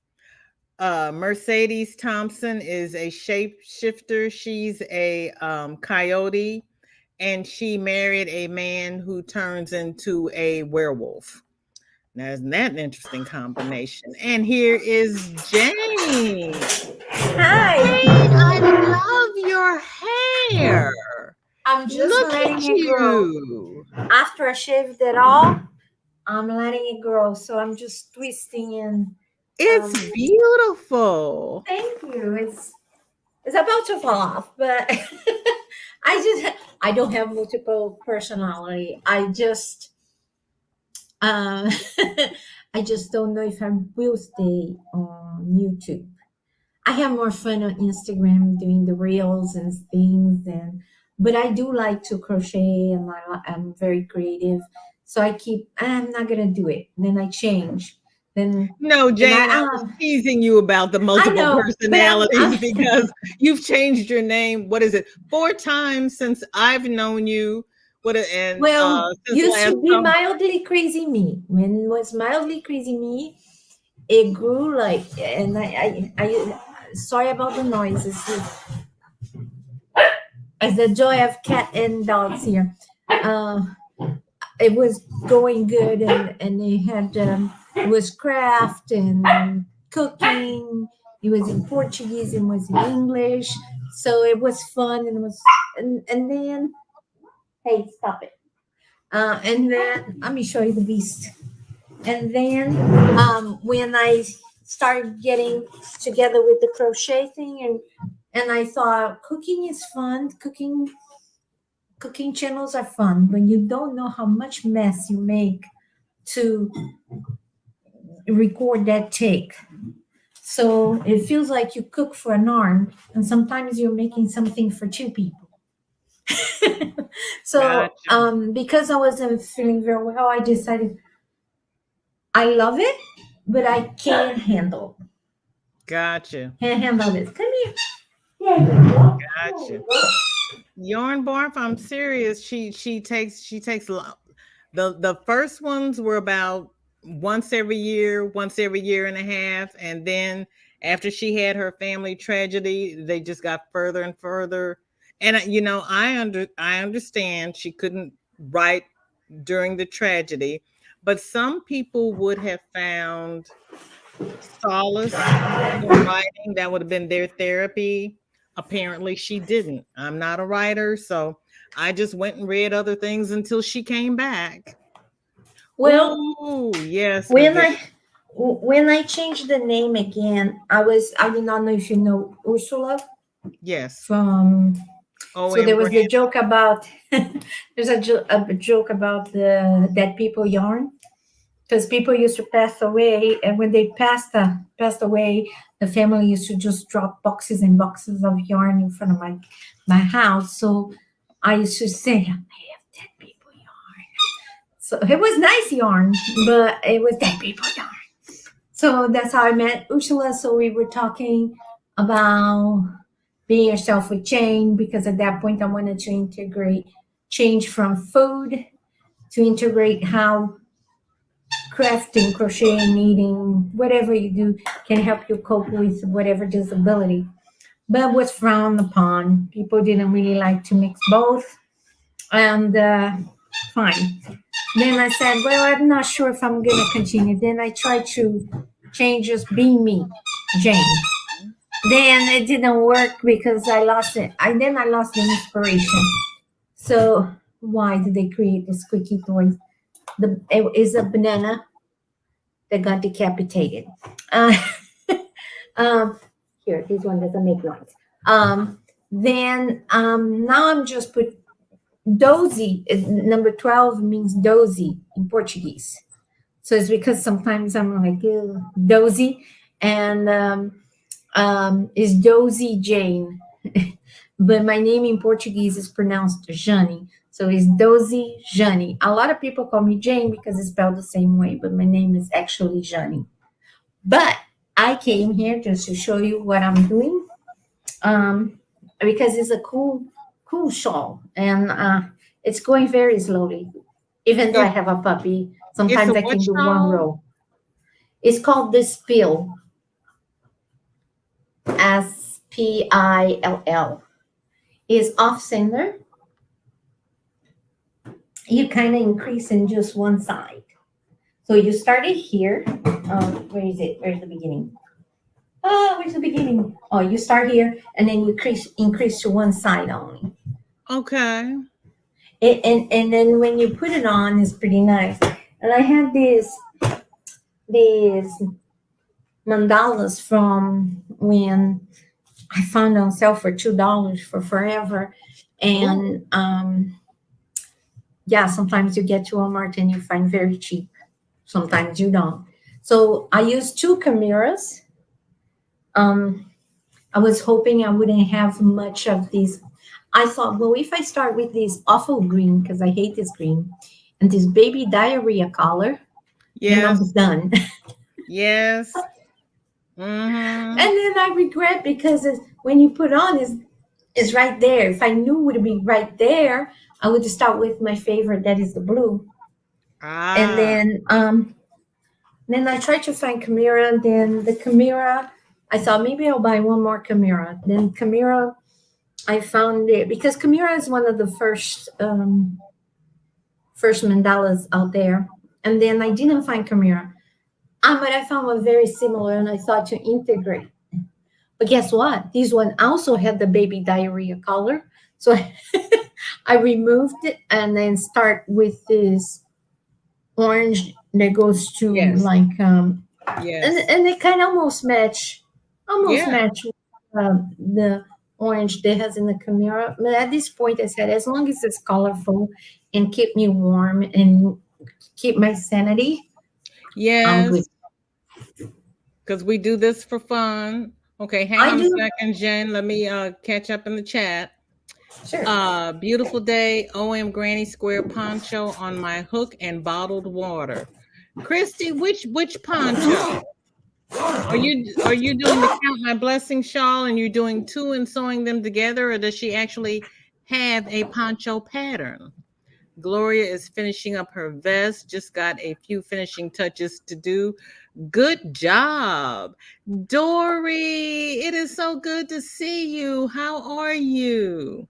Mercedes Thompson is a shapeshifter. She's a coyote, and she married a man who turns into a werewolf. Now, isn't that an interesting combination? And here is Jane. Hi. Jane, I love your hair. I'm just Look letting at it grow. you. After I shaved it all, I'm letting it grow. So I'm just twisting and It's beautiful. thank you. It's about to fall off, but I don't have multiple personality. I just I just don't know if I will stay on YouTube. I have more fun on Instagram doing the reels and things, but I do like to crochet and I'm very creative. So I'm not gonna do it. Then I change. Then No, Jane, I was teasing you about the multiple know, personalities because you've changed your name. What is it? 4 times since I've known you. Since used to be summer. mildly crazy me. When it was mildly crazy me, it grew like, and I sorry about the noises. As the joy of cat and dogs here. It was going good, and they had it was craft and cooking. It was in Portuguese, it was in English, so it was fun, and it was and then hey, stop it. And then let me show you the beast. And then when I started getting together with the crochet thing, and I thought cooking is fun. Cooking channels are fun when you don't know how much mess you make to record that take. So it feels like you cook for an arm, and sometimes you're making something for 2 people. So Gotcha. because I wasn't feeling very well, I decided I love it, but I can't handle. Gotcha. Can't handle this. Come here. Gotcha. Yarn Barf, I'm serious. She takes the first ones were about once every year and a half, and then after she had her family tragedy, they just got further and further. And I understand she couldn't write during the tragedy, but some people would have found solace in writing. That would have been their therapy. Apparently she didn't. I'm not a writer, so I just went and read other things until she came back. Well, yes. When I changed the name again, I did not know if you know Ursula. Yes. So there was the joke about there's a joke about the dead people yarn, because people used to pass away, and when they passed away, the family used to just drop boxes and boxes of yarn in front of my house. So I used to say, I have dead people yarn. So it was nice yarn, but it was dead people yarn. So that's how I met Ursula. So we were talking about being yourself with Jane, because at that point I wanted to change from food to integrate how crafting, crocheting, knitting, whatever you do can help you cope with whatever disability. But was frowned upon. People didn't really like to mix both. And fine. Then I said, well, I'm not sure if I'm going to continue. Then I tried to change just being me, Jane. Then it didn't work because I lost it. I lost the inspiration. So why did they create the squeaky toys? It is a banana that got decapitated. Here, this one doesn't make noise. Then now I'm just put dozy. Number 12 means dozy in Portuguese. So it's because sometimes I'm like dozy, and is Dozy Jane. But my name in Portuguese is pronounced Jane. So it's Dozy Jane. A lot of people call me Jane because it's spelled the same way, but my name is actually Jane. But I came here just to show you what I'm doing, because it's a cool shawl, and it's going very slowly. Even though I have a puppy, sometimes I can do one row. It's called the Spill. SPILL. Is off center. You kind of increase in just one side. So you started here. Where is it? Where's the beginning? Oh, where's the beginning? Oh, you start here and then you increase to one side only. Okay. And then when you put it on, it's pretty nice. And I had these mandalas from when I found on sale for $2 for forever. And yeah, sometimes you get to Walmart and you find very cheap. Sometimes you don't. So I used 2 chimeras. I was hoping I wouldn't have much of these. I thought, well, if I start with this awful green, because I hate this green, and this baby diarrhea color, then I'm done. Yes. And then I regret because when you put on, is right there. If I knew it would be right there, I would start with my favorite, that is the blue. And then I tried to find Chimera. Then the Chimera, I thought maybe I'll buy one more Chimera. Then Chimera, I found it because Chimera is one of the first mandalas out there. And then I didn't find Chimera. But I found one very similar and I thought to integrate. But guess what? This one also had the baby diarrhea color. So I removed it and then start with this orange that goes to like and it kind of almost match the orange that has in the Chimera. But at this point I said, as long as it's colorful and keep me warm and keep my sanity, yes, because we do this for fun. Okay, hang on a second, Jen. Let me catch up in the chat. Sure. Beautiful day. OM Granny Square poncho on my hook and bottled water. Christy, which poncho? Are you doing the Count My Blessing shawl and you're doing 2 and sewing them together, or does she actually have a poncho pattern? Gloria is finishing up her vest. Just got a few finishing touches to do. Good job. Dory, it is so good to see you. How are you?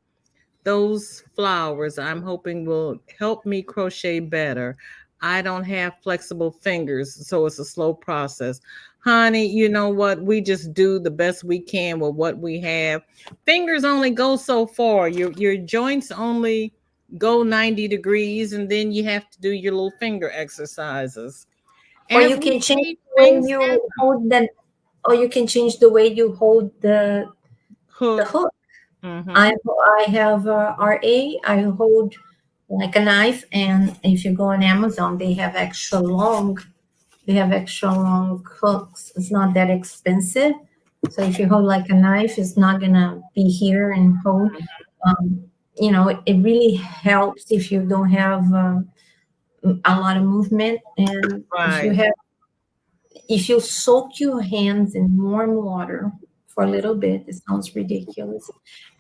Those flowers I'm hoping will help me crochet better. I don't have flexible fingers, so it's a slow process. Honey, you know what? We just do the best we can with what we have. Fingers only go so far. Your joints only go 90 degrees, and then you have to do your little finger exercises. Or you can change the way you hold them, or you can change the way you hold the hook. Mm-hmm. I have RA. I hold like a knife, and if you go on Amazon, they have extra long hooks. It's not that expensive. So if you hold like a knife, it's not gonna be here and hold. It really helps if you don't have a lot of movement, and if you soak your hands in warm water for a little bit, it sounds ridiculous,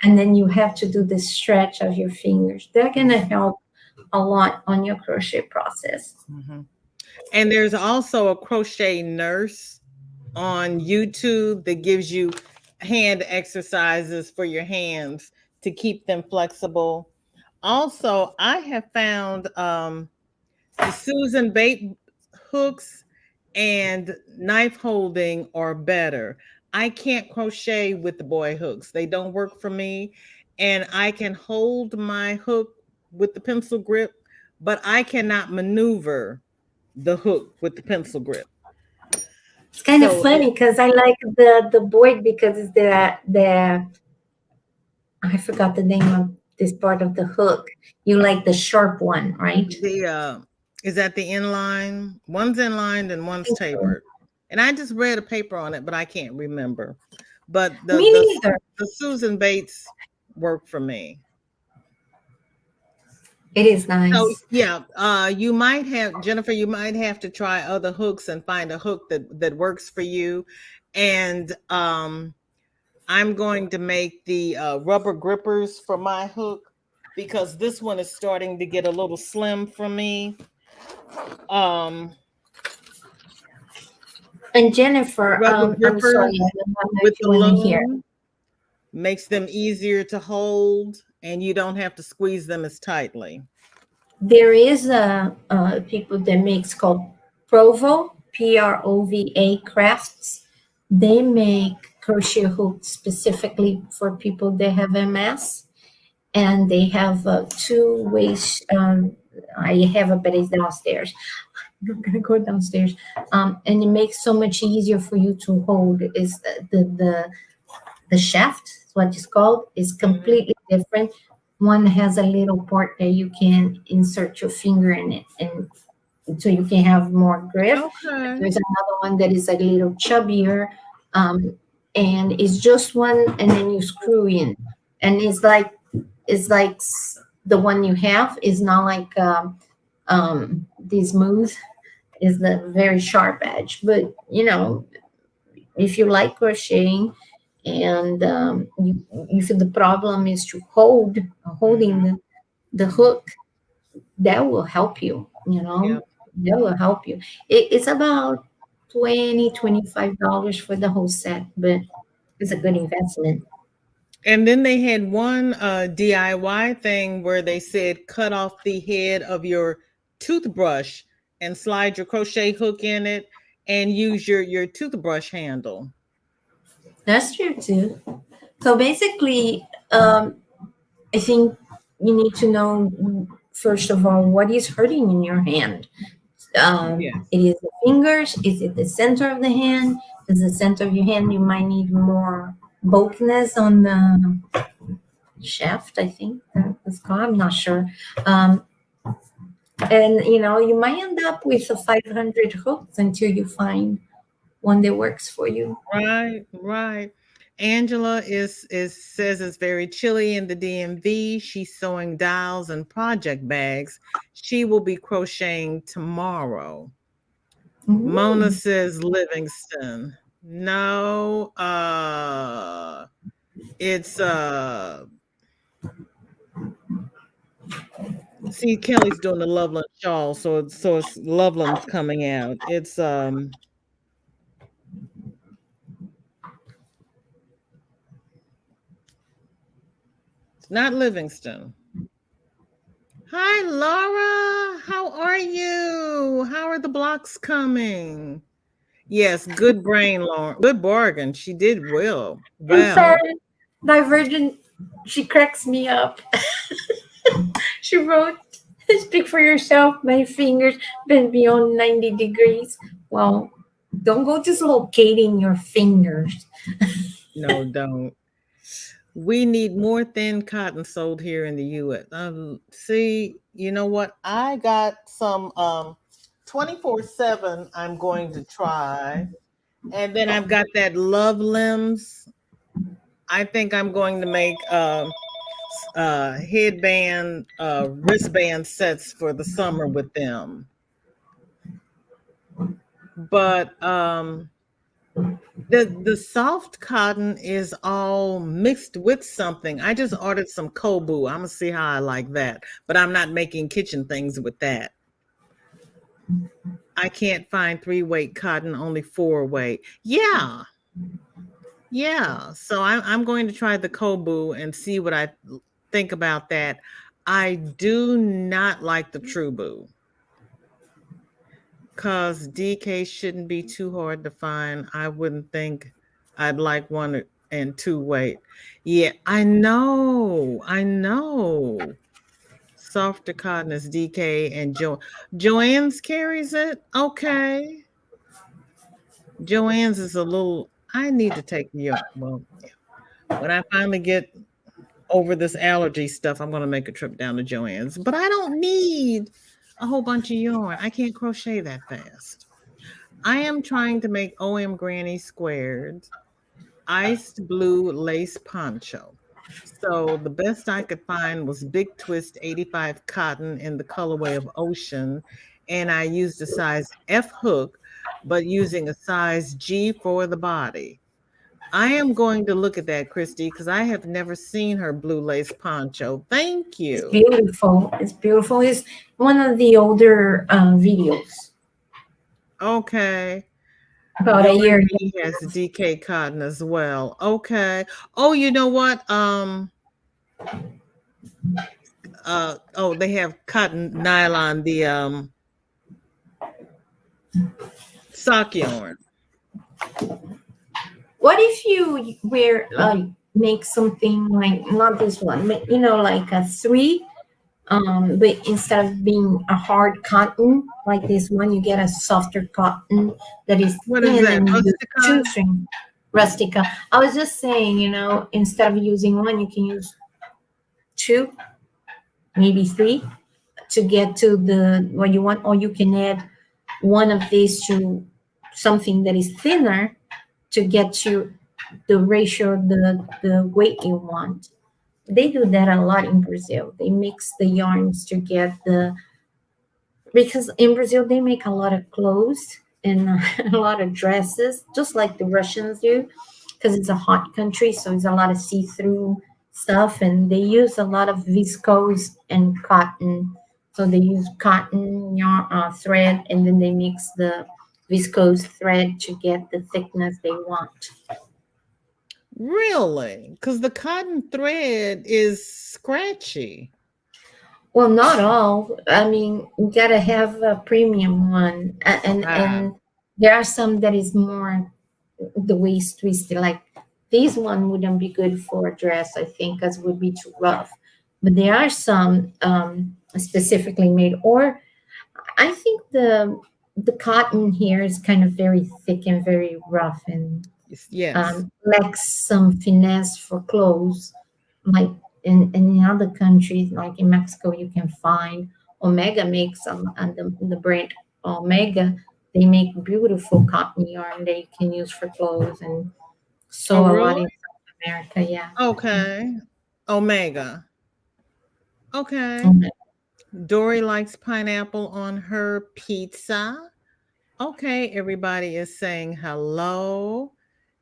and then you have to do the stretch of your fingers, they're gonna help a lot on your crochet process. Mm-hmm. And there's also a crochet nurse on YouTube that gives you hand exercises for your hands to keep them flexible. Also, I have found the Susan bait hooks and knife holding are better. I can't crochet with the boy hooks. They don't work for me. And I can hold my hook with the pencil grip, but I cannot maneuver the hook with the pencil grip. It's kind of funny because I like the board because it's the I forgot the name of this part of the hook. You like the sharp one, right? Is that the inline? One's inlined and one's tapered. And I just read a paper on it, but I can't remember. But the Susan Bates work for me. It is nice. So yeah, you might have, Jennifer, you might have to try other hooks and find a hook that works for you. And I'm going to make the rubber grippers for my hook because this one is starting to get a little slim for me. And Jennifer, Rubber I'm sorry, grippers I don't know with if the you want to hear. loom makes them easier to hold, and you don't have to squeeze them as tightly. There is a people that makes called Provo, Prova Crafts. They make crochet hooks specifically for people that have MS, and they have two ways. I have a, but it's downstairs. I'm gonna go downstairs, and it makes so much easier for you to hold. Is the shaft, what it's called, is completely different. One has a little part that you can insert your finger in it, and so you can have more grip. Okay. There's another one that is a little chubbier, and it's just one, and then you screw in, and it's like the one you have is not like the smooth, is the very sharp edge. But if you like crocheting and if the problem is to holding the hook, that will help you. Yeah. That will help you. It's about $25 for the whole set, but it's a good investment. And then they had one DIY thing where they said cut off the head of your toothbrush and slide your crochet hook in it and use your toothbrush handle. That's true too. So basically, I think you need to know, first of all, what is hurting in your hand. Yes. It is the fingers. Is it the center of the hand? Is the center of your hand? You might need more bulkiness on the shaft, I think that's called. I'm not sure. And you might end up with 500 hooks until you find one that works for you. Right. Angela says it's very chilly in the DMV. She's sewing dials and project bags. She will be crocheting tomorrow. Mona says Livingston. No, it's see, Kelly's doing the Loveland shawl, so it's Loveland coming out. It's not Livingston. Hi, Laura. How are you? How are the blocks coming? Yes, good brain, Laura. Good bargain. She did well. I'm sorry, Divergent. She cracks me up. She wrote, "Speak for yourself. My fingers been beyond 90 degrees." Well, don't go dislocating your fingers. No, don't. We need more thin cotton sold here in the U.S. See, you know what? I got some 24/7 I'm going to try. And then I've got that Love Limbs. I think I'm going to make headband, wristband sets for the summer with them. But the soft cotton is all mixed with something. I just ordered some kobu. I'm gonna see how I like that, but I'm not making kitchen things with that. I can't find 3-weight cotton, only 4-weight. Yeah. So I'm going to try the kobu and see what I think about that. I do not like the Trubu, because DK shouldn't be too hard to find. I wouldn't think I'd like 1 and 2 weight. Yeah, I know. Softer cotton is DK and Joanne's carries it. Okay. Joanne's is a little, I need to take when I finally get over this allergy stuff, I'm going to make a trip down to Joanne's, but I don't need a whole bunch of yarn. I can't crochet that fast. I am trying to make OM Granny squared iced blue lace poncho. So the best I could find was Big Twist 85 cotton in the colorway of Ocean, and I used a size F hook, but using a size G for the body. I am going to look at that, Christy, because I have never seen her blue lace poncho. Thank you. It's beautiful. It's one of the older videos. Okay. about a year. He has DK cotton as well. Okay. Oh, you know what? They have cotton nylon, the sock yarn. What if you make something like, not this one, but like a 3, but instead of being a hard cotton like this one, you get a softer cotton that is What thin, is that? and you use Rustica? 2 string rustica. I was just saying, instead of using 1, you can use 2, maybe 3 to get to what you want, or you can add one of these to something that is thinner to get to the ratio, the weight you want. They do that a lot in Brazil. They mix the yarns to get because in Brazil they make a lot of clothes and a lot of dresses, just like the Russians do, because it's a hot country, so it's a lot of see-through stuff, and they use a lot of viscose and cotton. So they use cotton yarn thread, and then they mix the viscose thread to get the thickness they want. Really? Because the cotton thread is scratchy. Well, not all. I mean, you gotta have a premium one, and there are some that is more the waist twisted. Like this one wouldn't be good for a dress, I think, because it would be too rough. But there are some specifically made. Or I think the cotton here is kind of very thick and very rough, and yes, lacks some finesse for clothes. Like in other countries, like in Mexico, you can find Omega makes and the brand Omega. They make beautiful cotton yarn that you can use for clothes, and sew a lot in South America. Yeah. Okay. Omega. Okay. Okay. Dory likes pineapple on her pizza. Okay, everybody is saying hello.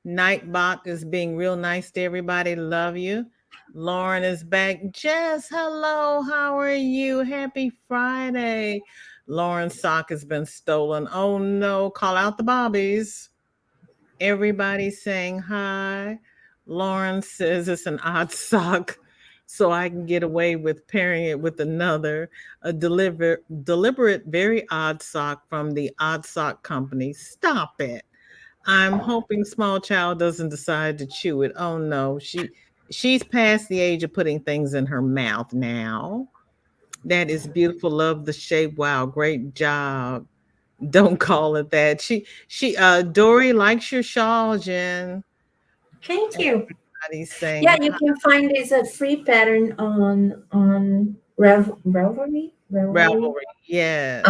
Nightbot is being real nice to everybody. Love you. Lauren is back. Jess, hello. How are you? Happy Friday. Lauren's sock has been stolen. Oh no, call out the bobbies. Everybody's saying hi. Lauren says it's an odd sock, so I can get away with pairing it with another, a deliberate, very odd sock from the Odd Sock Company. Stop it. I'm hoping small child doesn't decide to chew it. Oh no, she's past the age of putting things in her mouth now. That is beautiful. Love the shape. Wow, great job. Don't call it that. Dory likes your shawl, Jen. Thank you. Everybody's saying, Yeah, you can find this a free pattern on Ravelry. Ravelry. Yes.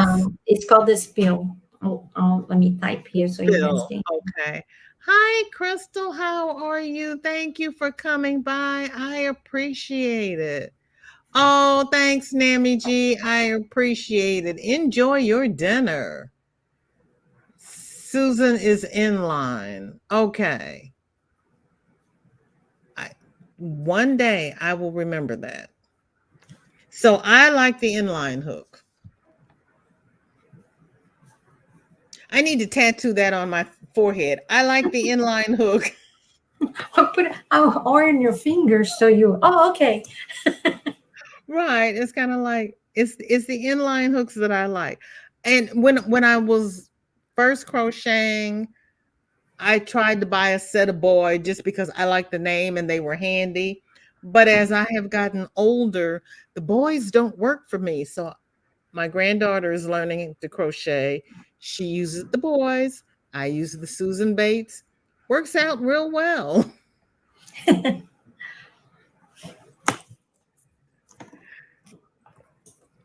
It's called the Spill. Let me type here so you can see. Okay. Hi, Crystal. How are you? Thank you for coming by. I appreciate it. Oh, thanks, Nammy G. I appreciate it. Enjoy your dinner. Susan is in line. Okay. One day I will remember that. So I like the inline hook. I need to tattoo that on my forehead. I like the inline hook. I'll put it on your fingers so you. Oh, okay. Right. It's kind of like it's the inline hooks that I like. And when I was first crocheting, I tried to buy a set of boy just because I liked the name and they were handy. But as I have gotten older, the boys don't work for me. So my granddaughter is learning to crochet. She uses the boys. I use the Susan Bates. Works out real well.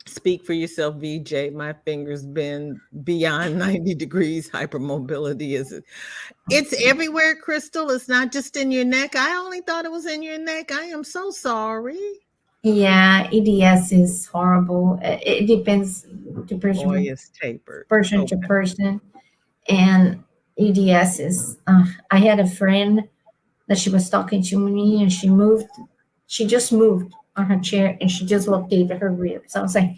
Speak for yourself, VJ. My fingers bend beyond 90 degrees. Hypermobility is it? It's everywhere, Crystal. It's not just in your neck. I only thought it was in your neck. I am so sorry. Yeah, EDS is horrible. It depends to person. Boy is tapered. Person to person. And EDS is, I had a friend that she was talking to me, and she just moved on her chair and she just located her ribs. I was like,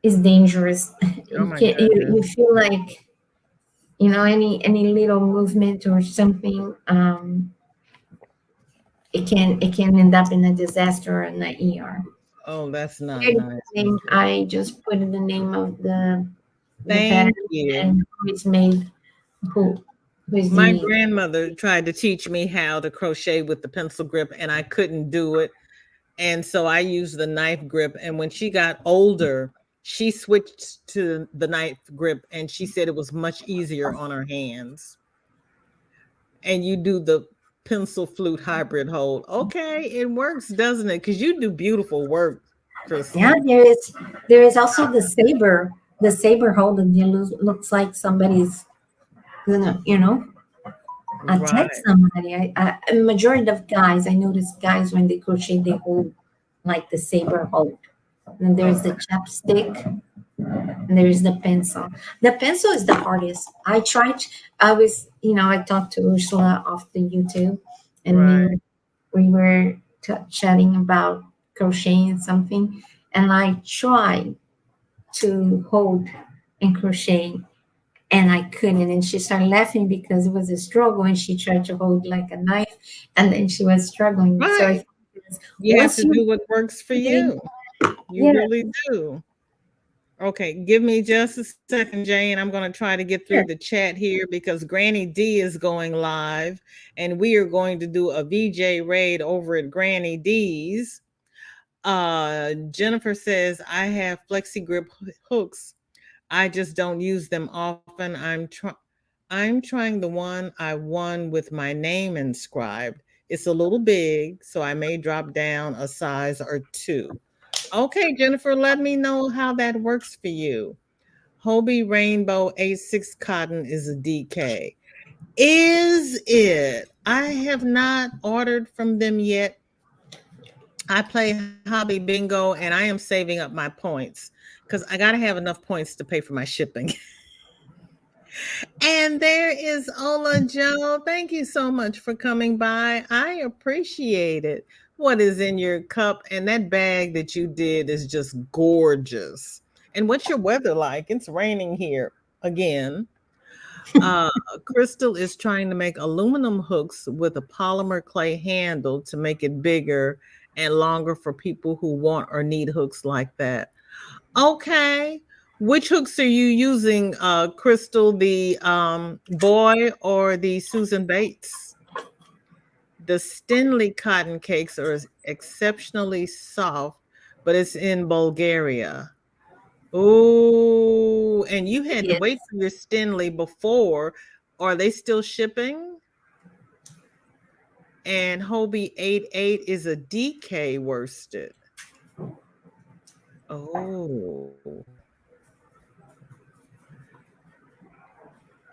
it's dangerous. Oh you feel like any little movement or something, it can end up in a disaster in the ER. Oh, that's not nice. I just put in the name of the Thank pattern you. and who is made, who's My the grandmother tried to teach me how to crochet with the pencil grip, and I couldn't do it. And so I used the knife grip. And when she got older, she switched to the knife grip, and she said it was much easier on her hands. And you do the pencil flute hybrid hold. Okay, it works, doesn't it? Because you do beautiful work, Crystal. Yeah, there is also the saber hold, and it looks like somebody's gonna attack Right. somebody. A majority of guys, I notice guys when they crochet, they hold like the saber hold. And there's the chapstick, and there's the pencil. The pencil is the hardest. I talked to Ursula off the YouTube, and Right. we were chatting about crocheting something, and I tried to hold and crochet, and I couldn't. And she started laughing because it was a struggle, and she tried to hold like a knife, and then she was struggling. So Right. You have once to do what works for you. You yeah, really do. Okay, give me just a second, Jane. I'm going to try to get through sure. the chat here because Granny D is going live, and we are going to do a VJ raid over at Granny D's. Jennifer says, I have flexi grip hooks. I just don't use them often. I'm trying the one I won with my name inscribed. It's a little big, so I may drop down a size or two. Okay, Jennifer, let me know how that works for you. Hobie Rainbow 86 cotton is a DK. Is it? I have not ordered from them yet. I play hobby bingo and I am saving up my points because I got to have enough points to pay for my shipping. And there is Ola Joe. Thank you so much for coming by. I appreciate it. What is in your cup? And that bag that you did is just gorgeous. And what's your weather like? It's raining here again. Crystal is trying to make aluminum hooks with a polymer clay handle to make it bigger and longer for people who want or need hooks like that. Okay. Which hooks are you using, Crystal? The Boy or the Susan Bates? The Stenley cotton cakes are exceptionally soft, but it's in Bulgaria. Oh, and you had to Yes. wait for your Stenley before. Are they still shipping? And Hobie 88 is a DK worsted. Oh.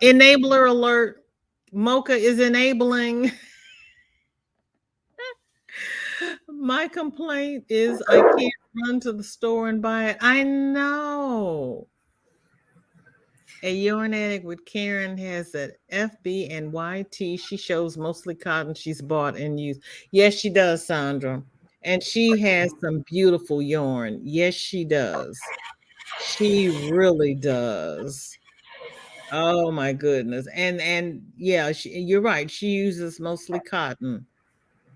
Enabler alert. Mocha is enabling. My complaint is I can't run to the store and buy it. I know. A yarn addict with Karen has an FB and YT. She shows mostly cotton she's bought and used. Yes, she does, Sandra. And she has some beautiful yarn. Yes, she does. She really does. Oh my goodness. And yeah, you're right. She uses mostly cotton.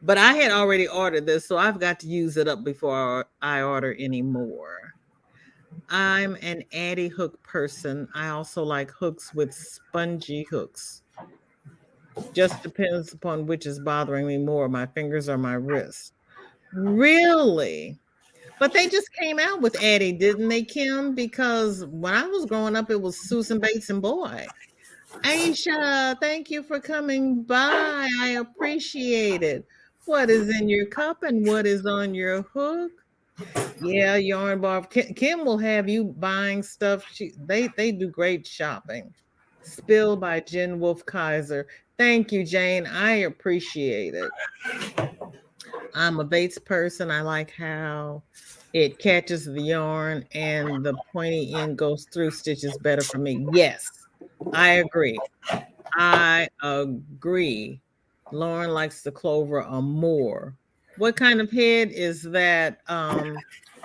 But I had already ordered this, so I've got to use it up before I order any more. I'm an Addy hook person. I also like hooks with spongy hooks. Just depends upon which is bothering me more, my fingers or my wrists. Really? But they just came out with Addy, didn't they, Kim? Because when I was growing up, it was Susan Bates and Boy. Aisha, thank you for coming by. I appreciate it. What is in your cup and what is on your hook? Yeah, Yarn Bar. Kim will have you buying stuff. They do great shopping. Spill by Jen Wolf Kaiser. Thank you, Jane. I appreciate it. I'm a Bates person. I like how it catches the yarn and the pointy end goes through stitches better for me. Yes, I agree. I agree. Lauren likes the clover more. What kind of head is that,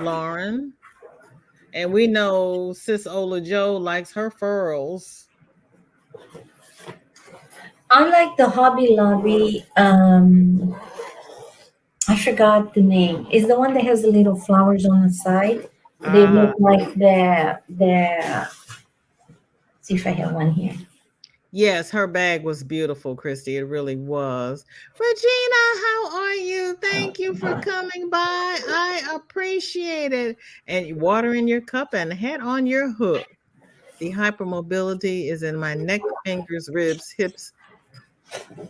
Lauren? And we know Sis Ola Joe likes her furls. Unlike the Hobby Lobby, I forgot the name. It's the one that has the little flowers on the side. They look like the. See if I have one here. Yes, her bag was beautiful, Christy. It really was. Regina, how are you? Thank you for coming by. I appreciate it. And water in your cup and hat on your hook. The hypermobility is in my neck, fingers, ribs, hips.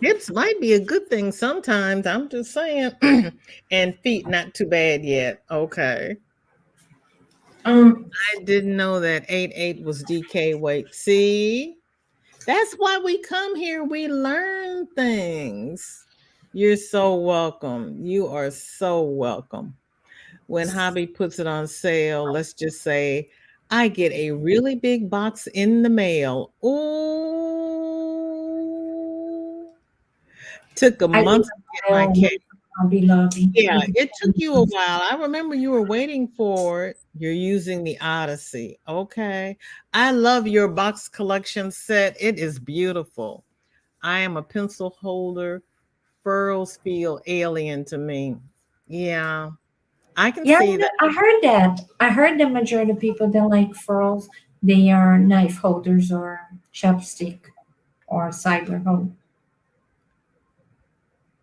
Hips might be a good thing sometimes. I'm just saying. And feet, not too bad yet. Okay. I didn't know that 88 was DK weight. See? That's why we come here. We learn things. You're so welcome. You are so welcome. When Hobby puts it on sale, let's just say I get a really big box in the mail. Ooh. Took a month to get my cake. Hobby Lobby. Yeah, it took you a while. I remember you were waiting for it. You're using the Odyssey. Okay. I love your box collection set. It is beautiful. I am a pencil holder. Furls feel alien to me. Yeah. I can see that. I heard that. I heard the majority of people that like furls, they are knife holders or chopstick or cider holder.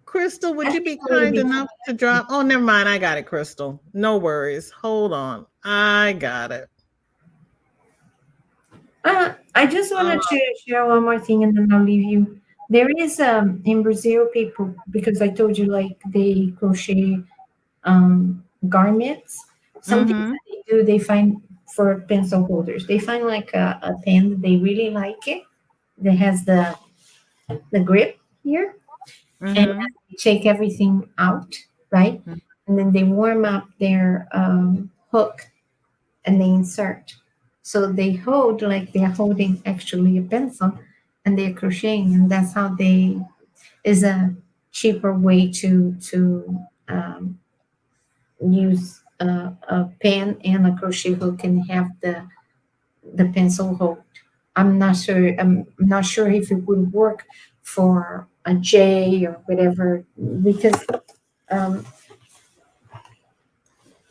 Crystal, would you be kind enough to drop? Oh, never mind. I got it, Crystal. No worries. Hold on. I got it. I just wanted to share one more thing and then I'll leave you. There is in Brazil people, because I told you like they crochet garments. Some things that they do, they find for pencil holders. They find like a pen that they really like it that has the grip here. And they take everything out, right? And then they warm up their hook and they insert. So they hold like they're holding actually a pencil and they're crocheting, and that's how they is a cheaper way to use a pen and a crochet hook and have the pencil hold. I'm not sure if it would work for a J or whatever, because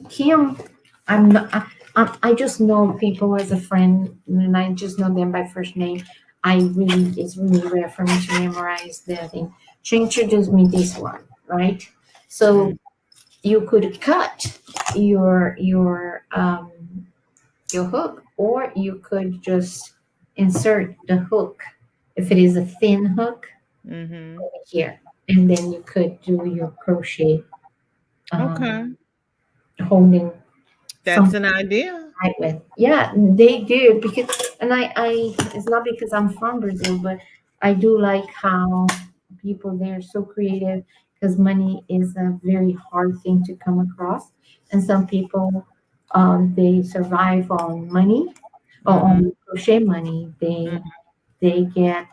Kim, I just know people as a friend, and I just know them by first name. It's really rare for me to memorize their thing. She introduced me this one, right? So you could cut your hook, or you could just insert the hook if it is a thin hook over here, and then you could do your crochet holding. That's an idea. Right with. Yeah, they do, because and I it's not because I'm from Brazil, but I do like how people there are so creative, because money is a very hard thing to come across, and some people they survive on money or on crochet money. They get,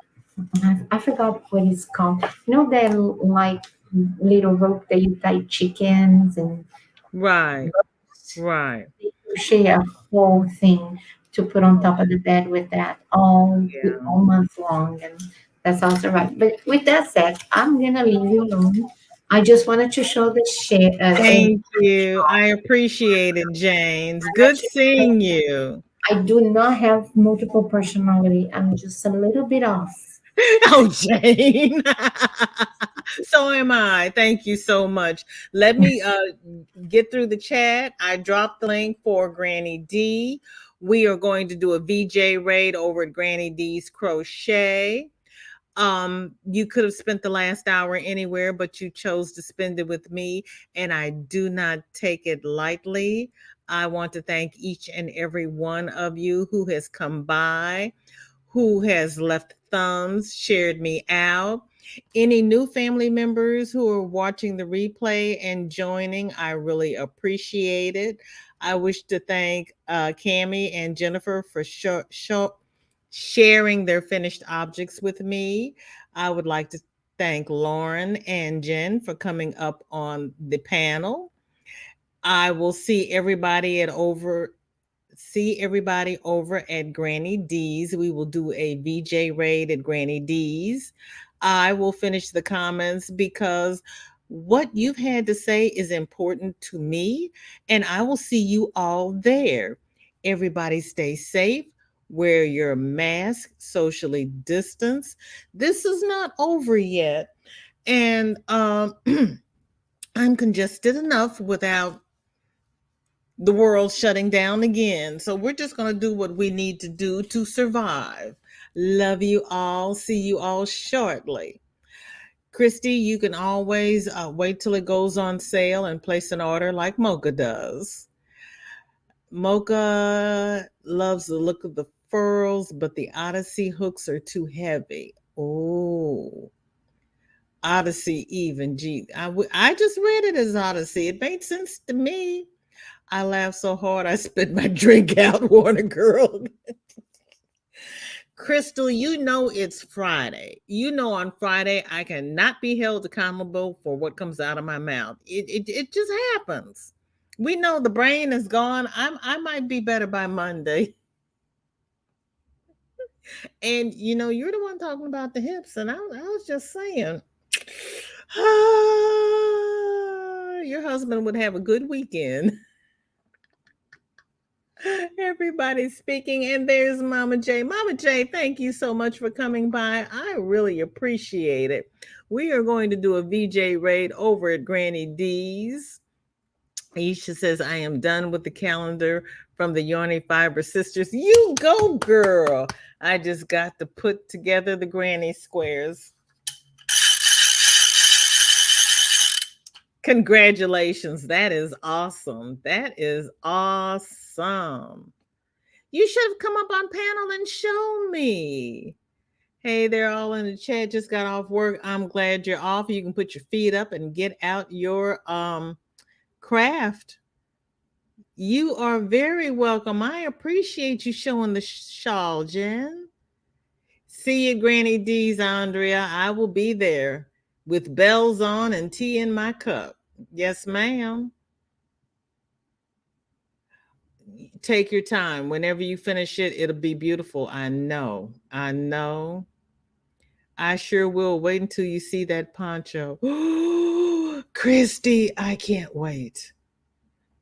I forgot what it's called. You know that like little rope that you tie chickens and right. They crochet a whole thing to put on top of the bed with that all month long, and that's also right. But with that said, I'm gonna leave you alone. I just wanted to show the share. Thank you. I appreciate it, James. Good seeing you. I do not have multiple personality. I'm just a little bit off. Oh, Jane. So am I. Thank you so much. Let me get through the chat. I dropped the link for Granny D. We are going to do a VJ raid over at Granny D's Crochet. You could have spent the last hour anywhere, but you chose to spend it with me, and I do not take it lightly. I want to thank each and every one of you who has come by, who has left thumbs, shared me out. Any new family members who are watching the replay and joining, I really appreciate it. I wish to thank Cammie and Jennifer for sharing their finished objects with me. I would like to thank Lauren and Jen for coming up on the panel. I will see everybody at over see everybody over at Granny D's. We will do a VJ raid at Granny D's. I will finish the comments because what you've had to say is important to me, and I will see you all there. Everybody stay safe. Wear your mask, socially distance. This is not over yet. And I'm congested enough without the world shutting down again. So we're just going to do what we need to do to survive. Love you all. See you all shortly. Christy, you can always wait till it goes on sale and place an order like Mocha does. Mocha loves the look of the furls, but the Odyssey hooks are too heavy. Oh, Odyssey even. Gee, I just read it as Odyssey. It made sense to me. I laughed so hard I spit my drink out, Warner Girl. Crystal, you know it's Friday. You know on Friday I cannot be held accountable for what comes out of my mouth. It just happens. We know the brain is gone. I might be better by Monday. And you know, you're the one talking about the hips, and I was just saying, your husband would have a good weekend. Everybody's speaking, and there's Mama J. Mama J, thank you so much for coming by. I really appreciate it. We are going to do a VJ raid over at Granny D's. Aisha says, I am done with the calendar from the Yarny Fiber Sisters. You go, girl. I just got to put together the granny squares. Congratulations. That is awesome. That is awesome. You should have come up on panel and shown me. Hey, they're all in the chat. Just got off work. I'm glad you're off. You can put your feet up and get out your craft. You are very welcome. I appreciate you showing the shawl, Jen. See you, Granny D's, Andrea. I will be there with bells on and tea in my cup. Yes, ma'am. Take your time. Whenever you finish it, it'll be beautiful. I know. I know. I sure will. Wait until you see that poncho. Christy, I can't wait.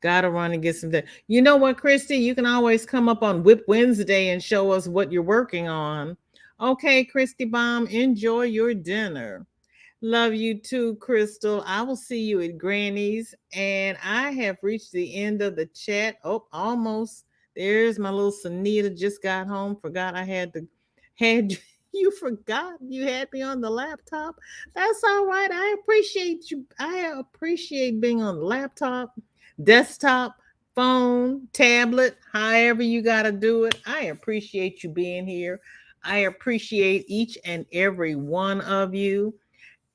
Gotta run and get some. You know what, Christy? You can always come up on Whip Wednesday and show us what you're working on. Okay, Christy Bomb, enjoy your dinner. Love you too, Crystal. I will see you at Granny's. And I have reached the end of the chat. Oh, almost. There's my little Sanita. Just got home. Forgot I had you forgot you had me on the laptop. That's all right. I appreciate you. I appreciate being on the laptop, desktop, phone, tablet, however you got to do it. I appreciate you being here. I appreciate each and every one of you.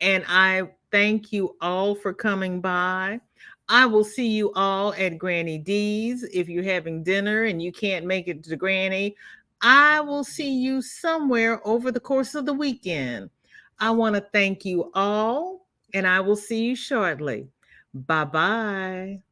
And I thank you all for coming by. I will see you all at Granny D's. If you're having dinner and you can't make it to Granny, I will see you somewhere over the course of the weekend. I want to thank you all, and I will see you shortly. Bye-bye.